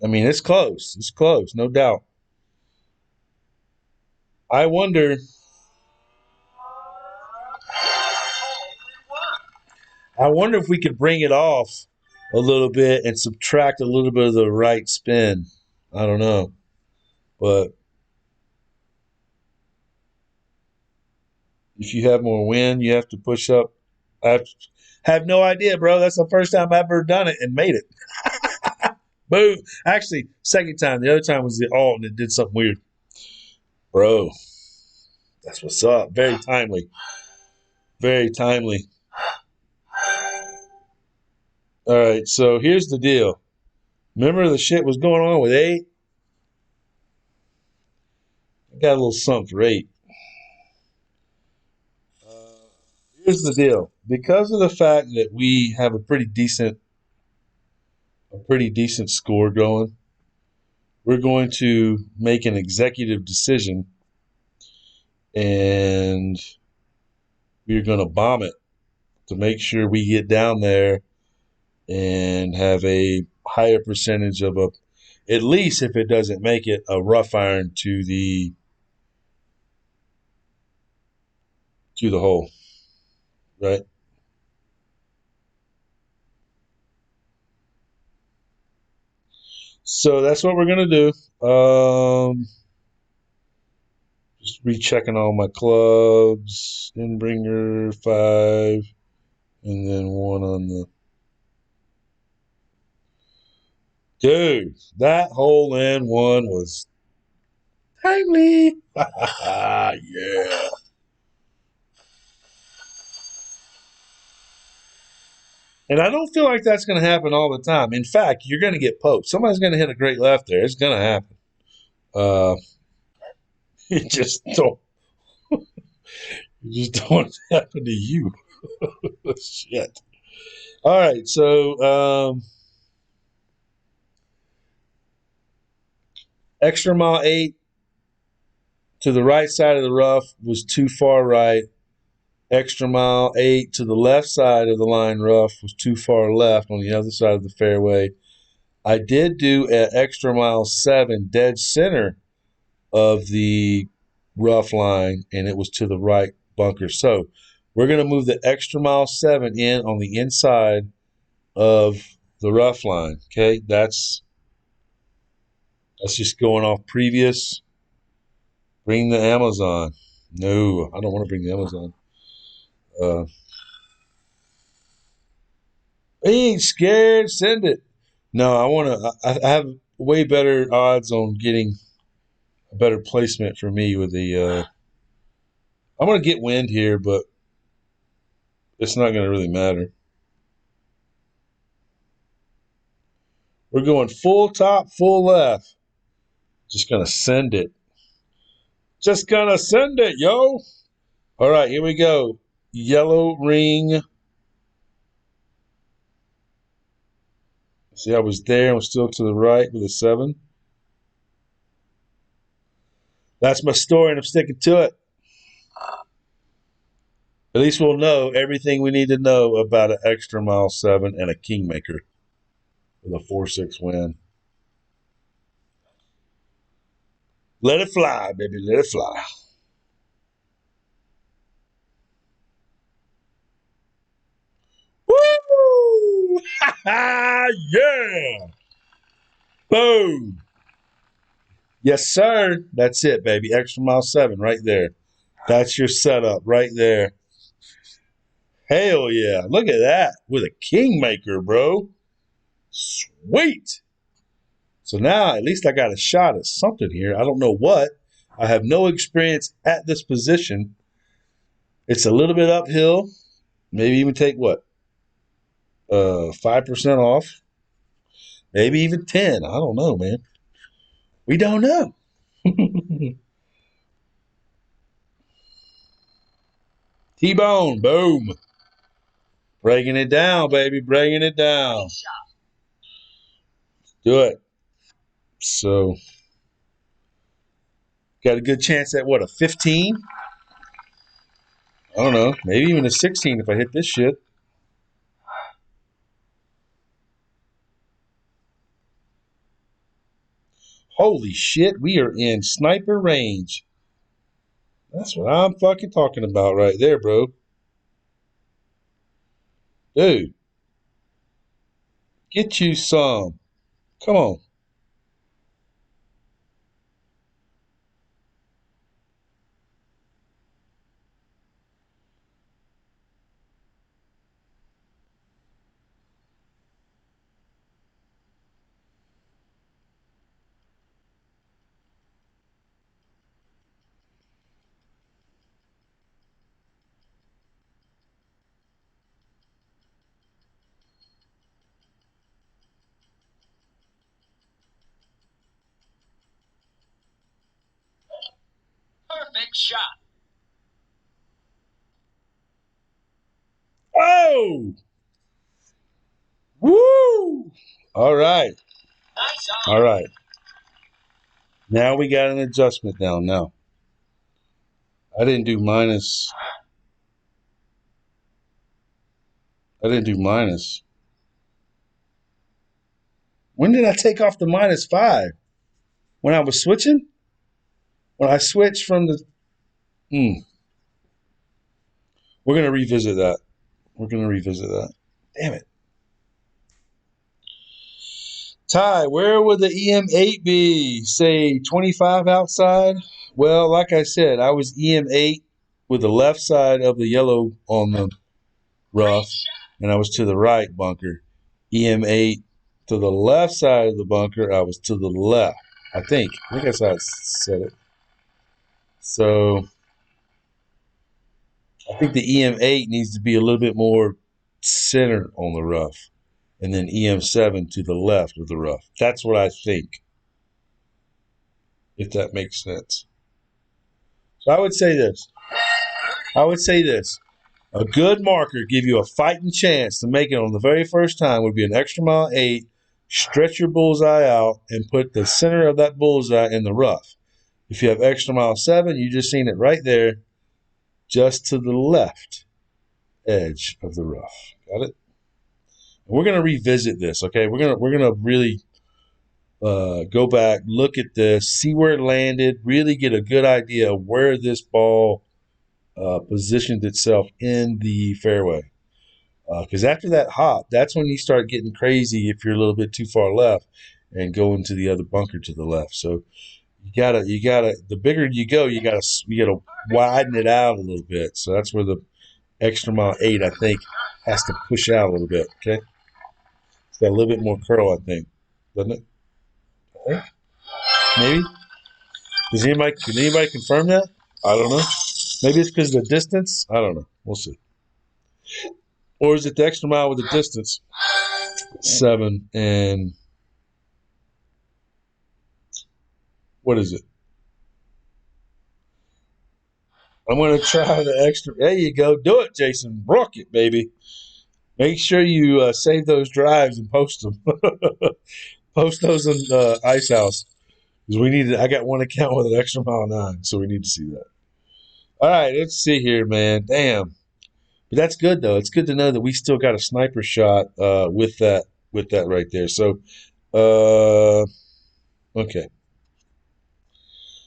I mean, it's close. It's close, no doubt. I wonder. I wonder if we could bring it off a little bit and subtract a little bit of the right spin. I don't know. But if you have more wind, you have to push up. I have no idea, bro. That's the first time I've ever done it and made it. Boom. Actually, second time. The other time was the alt and it did something weird. Bro, that's what's up. Very timely. Very timely. All right, so here's the deal. Remember the shit was going on with 8? I got a little something for 8. Here's the deal. Because of the fact that we have a pretty decent score going, we're going to make an executive decision and we're going to bomb it to make sure we get down there and have a higher percentage of at least if it doesn't make it, a rough iron to the hole, right? So that's what we're gonna do. Just rechecking all my clubs. Inbringer 5, and then 1 on the. Dude, that hole in 1 was timely. Yeah. And I don't feel like that's going to happen all the time. In fact, you're going to get poked. Somebody's going to hit a great left there. It's going to happen. You just don't. You just don't want it to happen to you. Shit. All right, so extra mile 8 to the right side of the rough was too far right. Extra mile 8 to the left side of the line rough was too far left on the other side of the fairway. I did do an extra mile 7 dead center of the rough line, and it was to the right bunker. So we're going to move the extra mile 7 in on the inside of the rough line. Okay, that's just going off previous. Bring the Amazon. No, I don't want to bring the Amazon. He ain't scared. Send it. No, I want to. I have way better odds on getting a better placement for me with the. I'm going to get wind here, but it's not going to really matter. We're going full top, full left. Just going to send it. Just going to send it, yo. All right, here we go. Yellow ring. See, I was there. I'm still to the right with a 7. That's my story, and I'm sticking to it. At least we'll know everything we need to know about an extra mile 7 and a kingmaker with a 4-6 win. Let it fly, baby. Let it fly. Woo! Yeah! Boom! Yes, sir. That's it, baby. Extra mile 7 right there. That's your setup right there. Hell yeah. Look at that. With a kingmaker, bro. Sweet. So now at least I got a shot at something here. I don't know what. I have no experience at this position. It's a little bit uphill. Maybe even take what? 5% off. Maybe even 10. I don't know, man. We don't know. T-bone. Boom. Breaking it down, baby. Breaking it down. Do it. So, got a good chance at what, a 15? I don't know. Maybe even a 16 if I hit this shit. Holy shit, we are in sniper range. That's what I'm fucking talking about right there, bro. Dude. Get you some. Come on. Perfect shot. Oh! Woo! All right. Nice on. All right. Now we got an adjustment down now. I didn't do minus. I didn't do minus. When did I take off the -5? When I was switching? When I switched from the... We're going to revisit that. We're going to revisit that. Damn it. Ty, where would the EM8 be? Say 25 outside? Well, like I said, I was EM8 with the left side of the yellow on the rough, and I was to the right bunker. EM8 to the left side of the bunker, I was to the left. I think that's how I said it. So I think the EM8 needs to be a little bit more center on the rough, and then EM7 to the left of the rough. That's what I think, if that makes sense. So I would say this. A good marker give you a fighting chance to make it on the very first time would be an extra mile 8. Stretch your bullseye out and put the center of that bullseye in the rough. If you have extra mile 7, you just seen it right there, just to the left edge of the rough. Got it? And we're gonna revisit this, okay? We're gonna really go back, look at this, see where it landed, really get a good idea of where this ball positioned itself in the fairway. Because after that hop, that's when you start getting crazy if you're a little bit too far left and go into the other bunker to the left. So you gotta, the bigger you go, you gotta widen it out a little bit. So that's where the extra mile 8, I think, has to push out a little bit. Okay, it's got a little bit more curl, I think, doesn't it? I think maybe. Can anybody confirm that? I don't know. Maybe it's because of the distance. I don't know. We'll see. Or is it the extra mile with the distance? 7 and what is it? I'm going to try the extra. There you go. Do it, Jason. Brook it, baby. Make sure you save those drives and post them. Post those in Ice House. Because we need. I got one account with an extra mile 9, so we need to see that. All right, let's see here, man. Damn. But that's good, though. It's good to know that we still got a sniper shot with that right there. So, okay.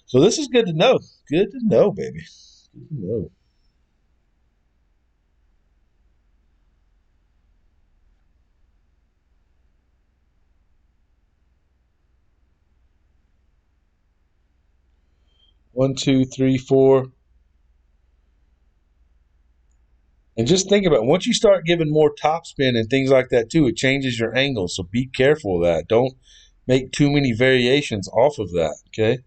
So this is good to know. Good to know, baby. Good to know. One, two, three, four. And just think about it. Once you start giving more topspin and things like that too, it changes your angle. So be careful of that. Don't make too many variations off of that. Okay.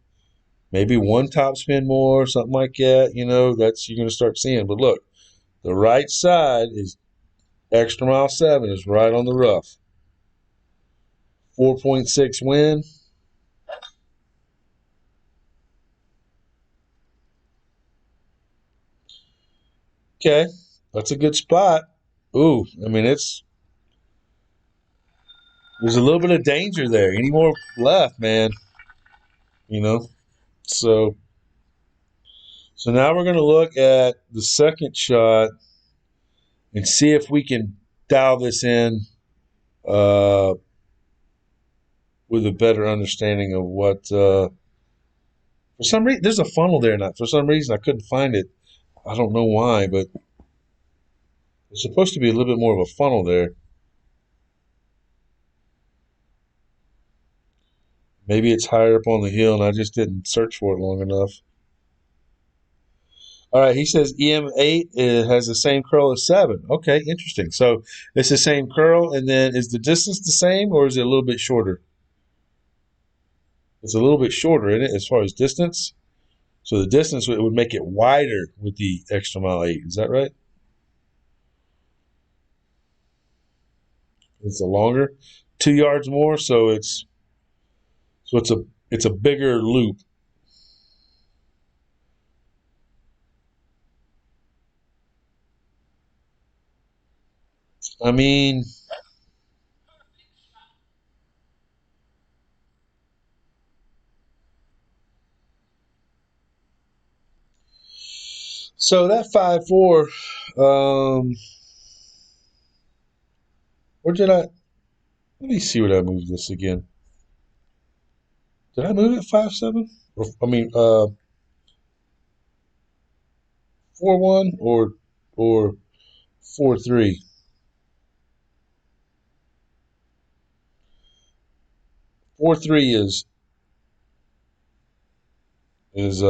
Maybe one topspin more, something like that. You know, that's you're gonna start seeing. But look, the right side is extra mile 7 is right on the rough. 4.6 wind. Okay. That's a good spot. Ooh, I mean there's a little bit of danger there. Any more left, man? You know. So now we're gonna look at the second shot and see if we can dial this in with a better understanding of what. For some reason, there's a funnel there. Not for some reason, I couldn't find it. I don't know why, but there's supposed to be a little bit more of a funnel there. Maybe it's higher up on the hill and I just didn't search for it long enough. All right, he says EM8 has the same curl as 7. Okay, interesting. So it's the same curl, and then is the distance the same, or is it a little bit shorter? It's a little bit shorter, isn't it, as far as distance? So the distance would make it wider with the extra mile 8. Is that right? It's a longer, 2 yards more, so it's a bigger loop. I mean, so that 5.4, or did I? Let me see what I moved this again. Did I move it 5.7? Or, I mean, 4.1 or 4.3? 4.3 is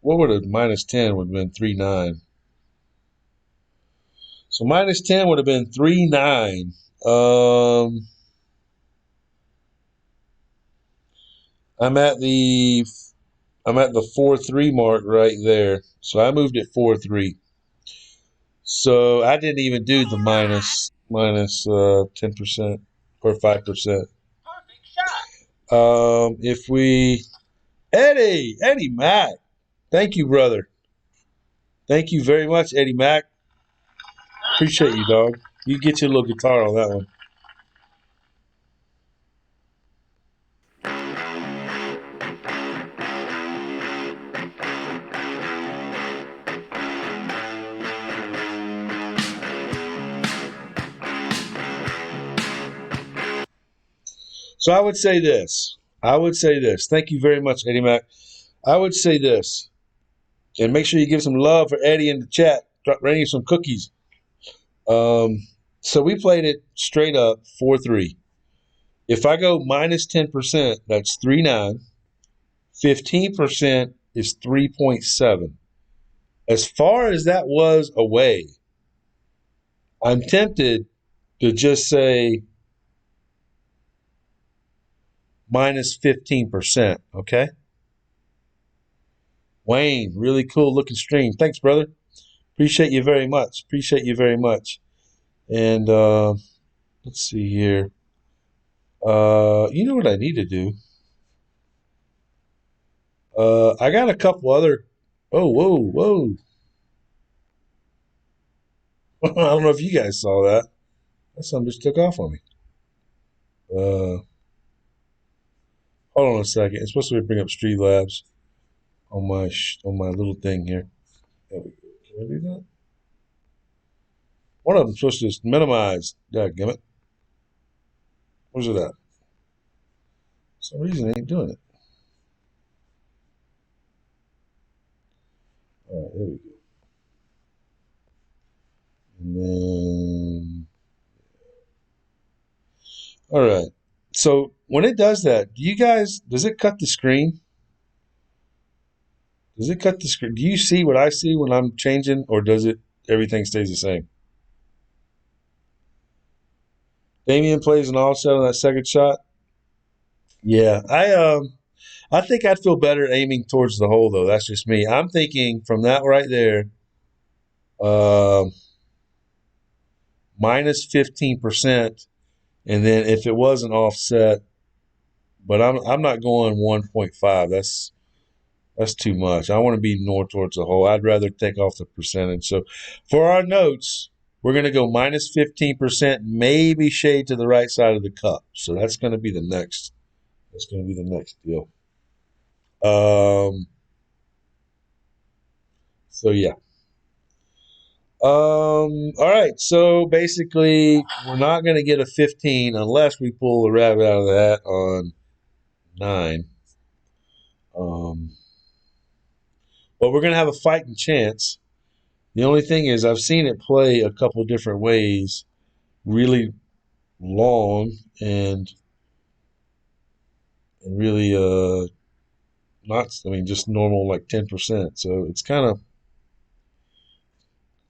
what would a minus 10 would have been 3.9. So minus 10 would have been 3.9. I'm at the 4.3 mark right there. So I moved it 4.3. So I didn't even do the minus 10% or 5%. Perfect shot. If we Eddie Mack, thank you, brother. Thank you very much, Eddie Mack. Appreciate you, dog. You get your little guitar on that one. So I would say this. Thank you very much, Eddie Mack. I would say this. And make sure you give some love for Eddie in the chat. Drop Randy some cookies. So we played it straight up 4.3. If I go minus 10%, that's 3.9. 15% is 3.7. As far as that was away, I'm tempted to just say minus 15%. Okay. Wayne, really cool looking stream. Thanks, brother. Appreciate you very much. And let's see here. You know what I need to do? I got a couple other. Oh, whoa. I don't know if you guys saw that. That something just took off on me. Hold on a second. It's supposed to bring up Streamlabs on my little thing here. There we go. Can I do that? One of them supposed to just minimize. Dadgummit. Where's it at? For some reason it ain't doing it. All right, there we go. And then, all right. So when it does that, does it cut the screen? Does it cut the screen? Do you see what I see when I'm changing, or does everything stays the same? Damian plays an offset on that second shot. Yeah, I think I'd feel better aiming towards the hole though. That's just me. I'm thinking from that right there, uh, minus 15%, and then if it was an offset, but I'm not going 1.5. That's too much. I want to be more towards the hole. I'd rather take off the percentage. So for our notes, we're going to go minus 15%, maybe shade to the right side of the cup. So that's going to be the next. That's going to be the next deal. So yeah. All right. So basically, we're not going to get a 15 unless we pull the rabbit out of the hat on 9. But we're going to have a fighting chance. The only thing is, I've seen it play a couple different ways, really, long and really not, I mean, just normal like 10%. So it's kind of,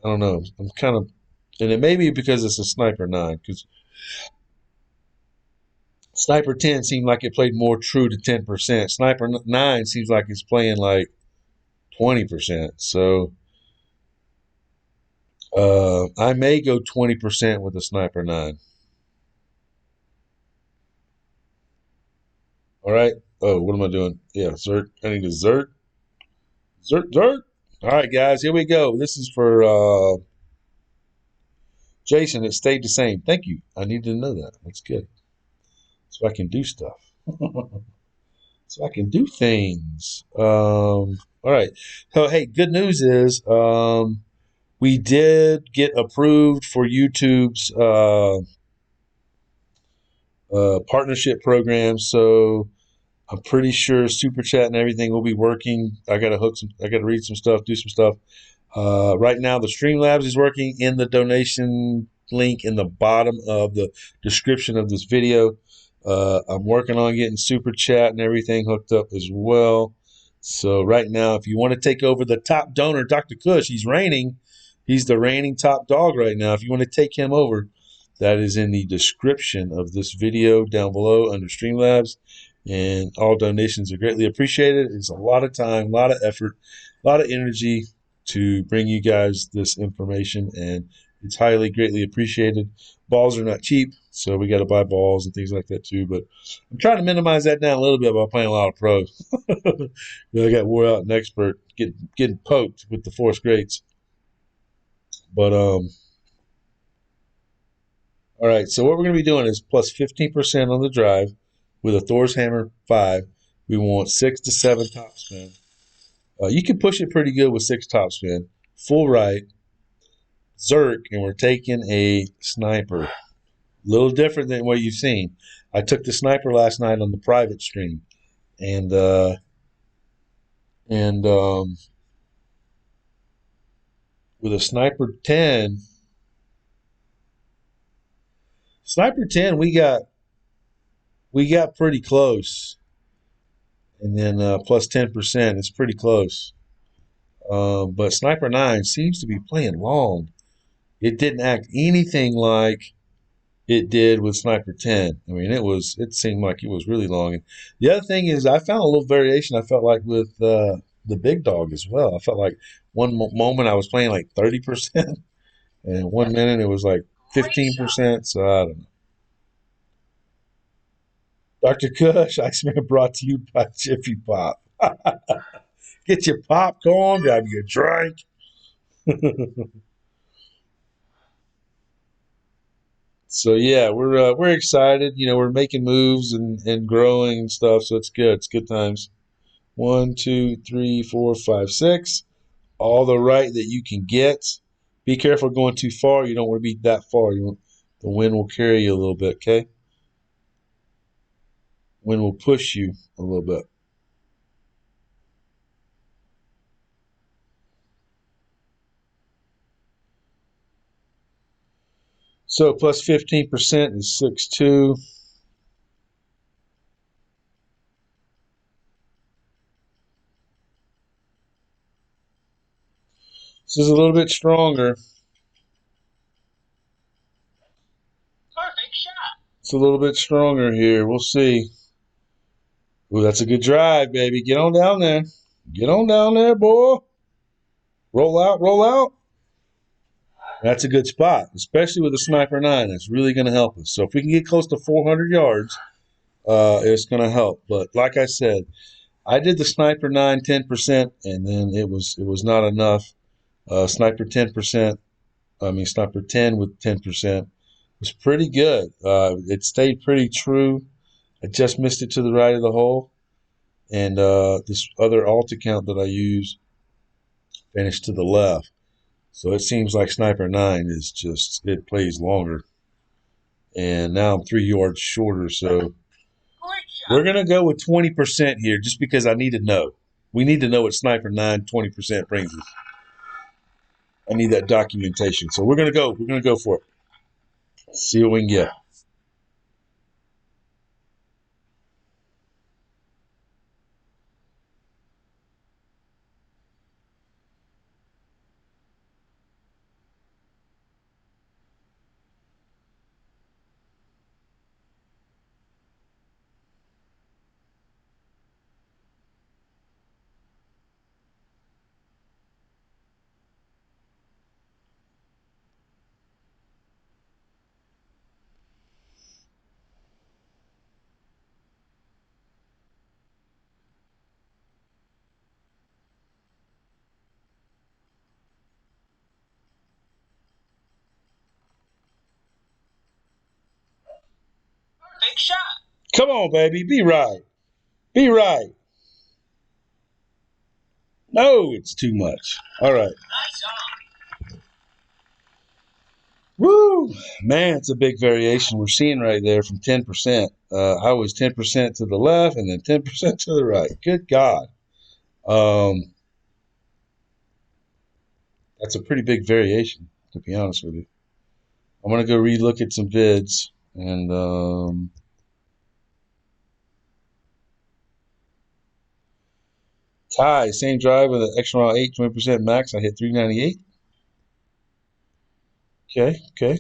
I don't know. I'm kind of, and it may be because it's a Sniper 9, because Sniper 10 seemed like it played more true to 10%. Sniper 9 seems like it's playing like 20%. So I may go 20% with the Sniper 9. All right. Oh, what am I doing? Yeah, Zert. I need a Zert. Zert, Zert. All right, guys, here we go. This is for Jason. It stayed the same. Thank you. I needed to know that. That's good. So I can do stuff. So I can do things. All right. So, hey, good news is we did get approved for YouTube's partnership program. So I'm pretty sure Super Chat and everything will be working. I got to read some stuff, do some stuff. Right now, the Streamlabs is working in the donation link in the bottom of the description of this video. I'm working on getting Super Chat and everything hooked up as well. So right now, if you want to take over the top donor, Dr. Kush, he's reigning. He's the reigning top dog right now. If you want to take him over, that is in the description of this video down below under Streamlabs. And all donations are greatly appreciated. It's a lot of time, a lot of effort, a lot of energy to bring you guys this information, and it's highly greatly appreciated. Balls are not cheap, so we got to buy balls and things like that too. But I'm trying to minimize that down a little bit by playing a lot of pros. I got wore out and expert getting poked with the Force Greats. But all right. So what we're going to be doing is plus 15% on the drive with a Thor's Hammer 5. We want 6 to 7 topspin. You can push it pretty good with 6 topspin. Full right, Zerk, and we're taking a Sniper. A little different than what you've seen. I took the Sniper last night on the private stream, and with a Sniper 10, we got pretty close, and then plus 10%, it's pretty close. But Sniper 9 seems to be playing long. It didn't act anything like it did with Sniper 10. I mean, it seemed like it was really long. And the other thing is, I found a little variation. I felt like with the big dog as well. I felt like one moment I was playing like 30%, and 1 minute it was like 15%. So I don't know. Dr. Kush, Iceman brought to you by Jiffy Pop. Get your popcorn, grab your drink. So yeah, we're excited. You know, we're making moves and growing and stuff. So it's good. It's good times. 1, 2, 3, 4, 5, 6. All the right that you can get. Be careful going too far. You don't want to be that far. The wind will carry you a little bit. Okay, wind will push you a little bit. So plus 15% is 6.2. This is a little bit stronger. Perfect shot. It's a little bit stronger here. We'll see. Ooh, that's a good drive, baby. Get on down there. Get on down there, boy. Roll out, roll out. That's a good spot, especially with a Sniper 9. That's really going to help us. So if we can get close to 400 yards, it's going to help. But like I said, I did the Sniper 9 10%, and then it was not enough. Sniper 10%, Sniper 10 with 10% was pretty good. It stayed pretty true. I just missed it to the right of the hole. And this other alt account that I use finished to the left. So it seems like Sniper 9 is just, it plays longer. And now I'm 3 yards shorter. So we're going to go with 20% here just because I need to know. We need to know what Sniper 9 20% brings us. I need that documentation. So we're going to go for it. See what we can get. Come on, baby. Be right. Be right. No, it's too much. All right. Nice on. Woo! Man, it's a big variation we're seeing right there from 10%. I was 10% to the left and then 10% to the right. Good God. Um, that's a pretty big variation, to be honest with you. I'm going to go relook at some vids and tie, same drive with an extra mile 8, 20% max. I hit 398. Okay, okay.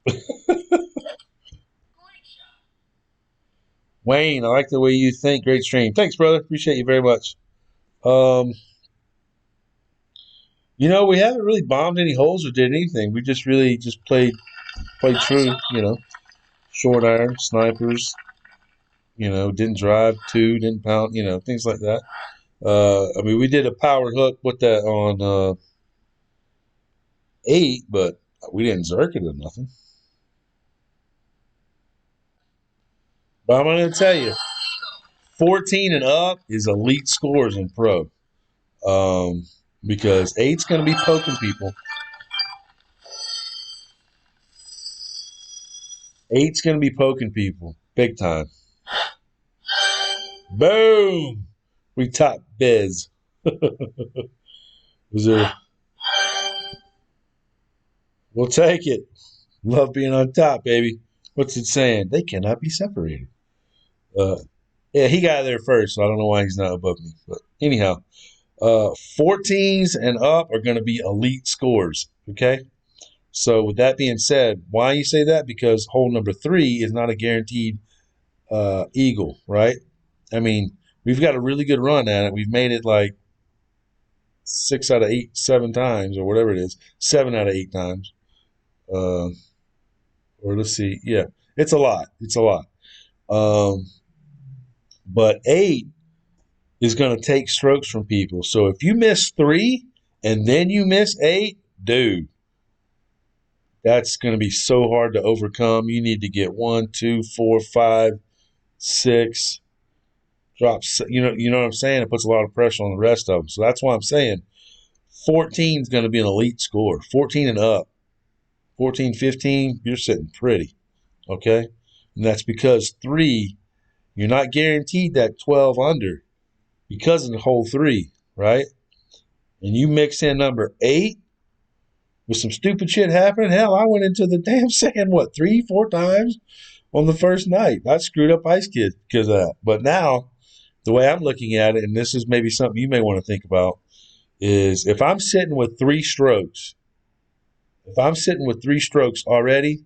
Great shot. Wayne, I like the way you think. Great stream. Thanks, brother. Appreciate you very much. Um, we haven't really bombed any holes or did anything. We just really just played true, short iron, snipers, didn't drive two, didn't pound, things like that. I mean, we did a power hook with that on 8, but we didn't zerk it or nothing. But I'm going to tell you, 14 and up is elite scores in pro. Because 8's going to be poking people. 8's going to be poking people big time. Boom! We top biz. Was there? We'll take it. Love being on top, baby. What's it saying? They cannot be separated. Uh, yeah, he got there first, so I don't know why he's not above me. But anyhow, 14s and up are going to be elite scores. Okay. So with that being said, why you say that? Because hole number 3 is not a guaranteed eagle, right? I mean, we've got a really good run at it. We've made it like 6 out of 8, 7 times, or whatever it is, 7 out of 8 times. Or let's see, yeah, it's a lot. It's a lot. Um, but 8 is going to take strokes from people. So if you miss 3 and then you miss 8, dude, that's going to be so hard to overcome. You need to get 1, 2, 4, 5, 6 drops. You know what I'm saying? It puts a lot of pressure on the rest of them. So that's why I'm saying 14 is going to be an elite score. 14 and up. 14, 15, you're sitting pretty. Okay? And that's because 3, you're not guaranteed that 12 under because of the hole 3, right? And you mix in number 8 with some stupid shit happening. Hell, I went into the damn sand, 3, 4 times on the first night. I screwed up Ice Kid because of that. But now, the way I'm looking at it, and this is maybe something you may want to think about, is if I'm sitting with 3 strokes, already,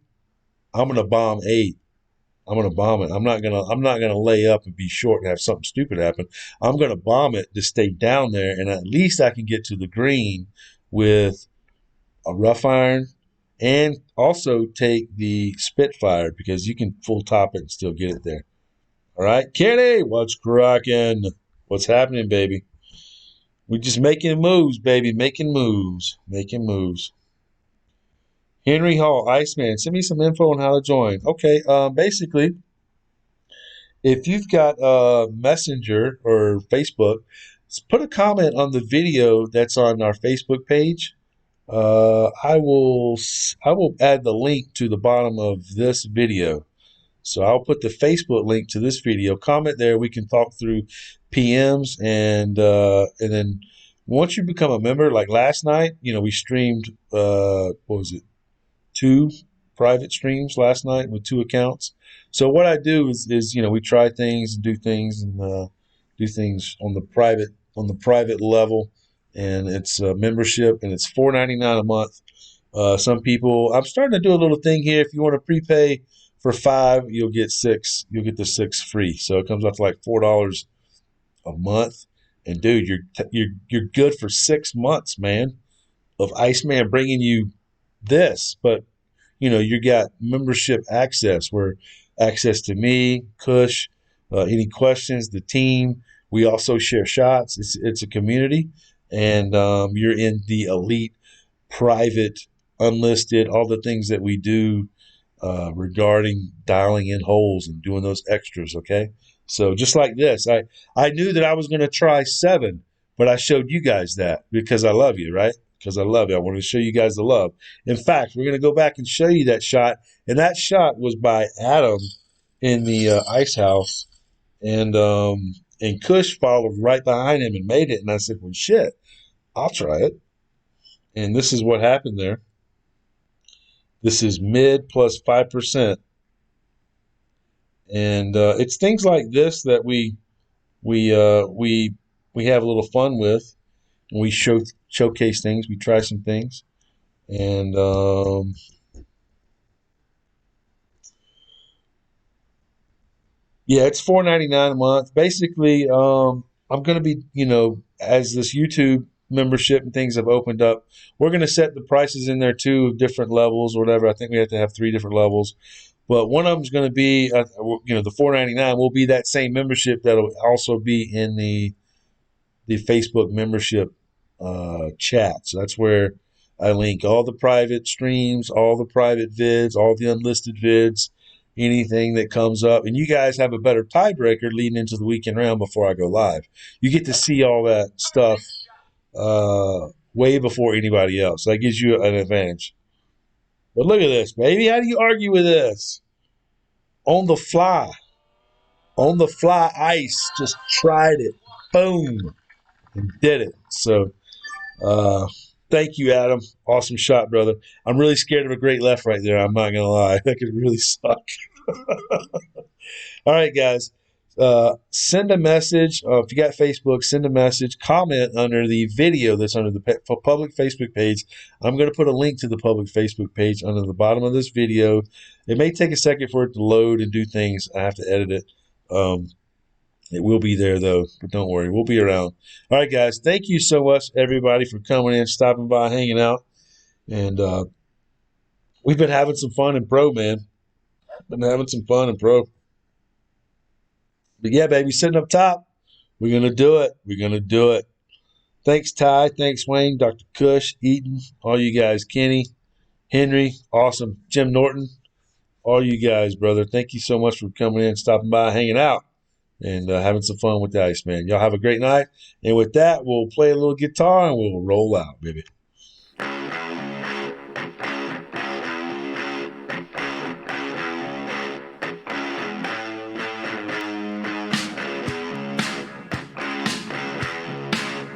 I'm gonna bomb 8. I'm gonna bomb it. I'm not gonna lay up and be short and have something stupid happen. I'm gonna bomb it to stay down there, and at least I can get to the green with a rough iron and also take the Spitfire because you can full top it and still get it there. All right, Kenny, what's cracking? What's happening, baby? We're just making moves, baby. Making moves. Henry Hall, Iceman, send me some info on how to join. Okay, basically, if you've got Messenger or Facebook, put a comment on the video that's on our Facebook page. I will add the link to the bottom of this video. So I'll put the Facebook link to this video. Comment there. We can talk through PMs and then once you become a member, like last night, we streamed what was it, 2 private streams last night with 2 accounts. So what I do is we try things and do things and do things on the private level, and it's a membership and it's $4.99 a month. Some people, I'm starting to do a little thing here. If you want to prepay for 5, you'll get 6. You'll get the 6 free. So it comes out to like $4 a month. And dude, you're good for 6 months, man, of Iceman bringing you this. But you got membership access where access to me, Kush, any questions, the team. We also share shots. It's a community, and you're in the elite, private, unlisted, all the things that we do regarding dialing in holes and doing those extras. Okay, so just like this, I knew that I was going to try 7, but I showed you guys that because I love you, right? Because I love you. I wanted to show you guys the love. In fact, we're going to go back and show you that shot, and that shot was by Adam in the ice house, and Kush followed right behind him and made it. And I said, well, shit, I'll try it. And this is what happened there. This is mid plus 5%. And it's things like this that we have a little fun with. We showcase things. We try some things, and yeah, it's $4.99 a month. Basically, I'm going to be, as this YouTube membership and things have opened up, we're going to set the prices in there too, of different levels or whatever. I think we have to have 3 different levels, but one of them is going to be, the $4.99 will be that same membership that'll also be in the Facebook membership chat. So that's where I link all the private streams, all the private vids, all the unlisted vids, anything that comes up. And you guys have a better tiebreaker leading into the weekend round before I go live. You get to see all that stuff way before anybody else. That gives you an advantage. But look at this, baby. How do you argue with this? On the fly. On the fly ice. Just tried it. Boom. And did it. So thank you, Adam. Awesome shot, brother. I'm really scared of a great left right there. I'm not gonna lie. That could really suck. All right, guys. Send a message. If you got Facebook, send a message. Comment under the video that's under the public Facebook page. I'm going to put a link to the public Facebook page under the bottom of this video. It may take a second for it to load and do things. I have to edit it. It will be there, though, but don't worry. We'll be around. All right, guys. Thank you so much, everybody, for coming in, stopping by, hanging out. And we've been having some fun in pro, man. Been having some fun in pro. But yeah, baby, sitting up top, we're going to do it. We're going to do it. Thanks, Ty. Thanks, Wayne, Dr. Cush, Eaton, all you guys, Kenny, Henry, awesome, Jim Norton, all you guys, brother. Thank you so much for coming in, stopping by, hanging out, and having some fun with the ice, man. Y'all have a great night. And with that, we'll play a little guitar and we'll roll out, baby.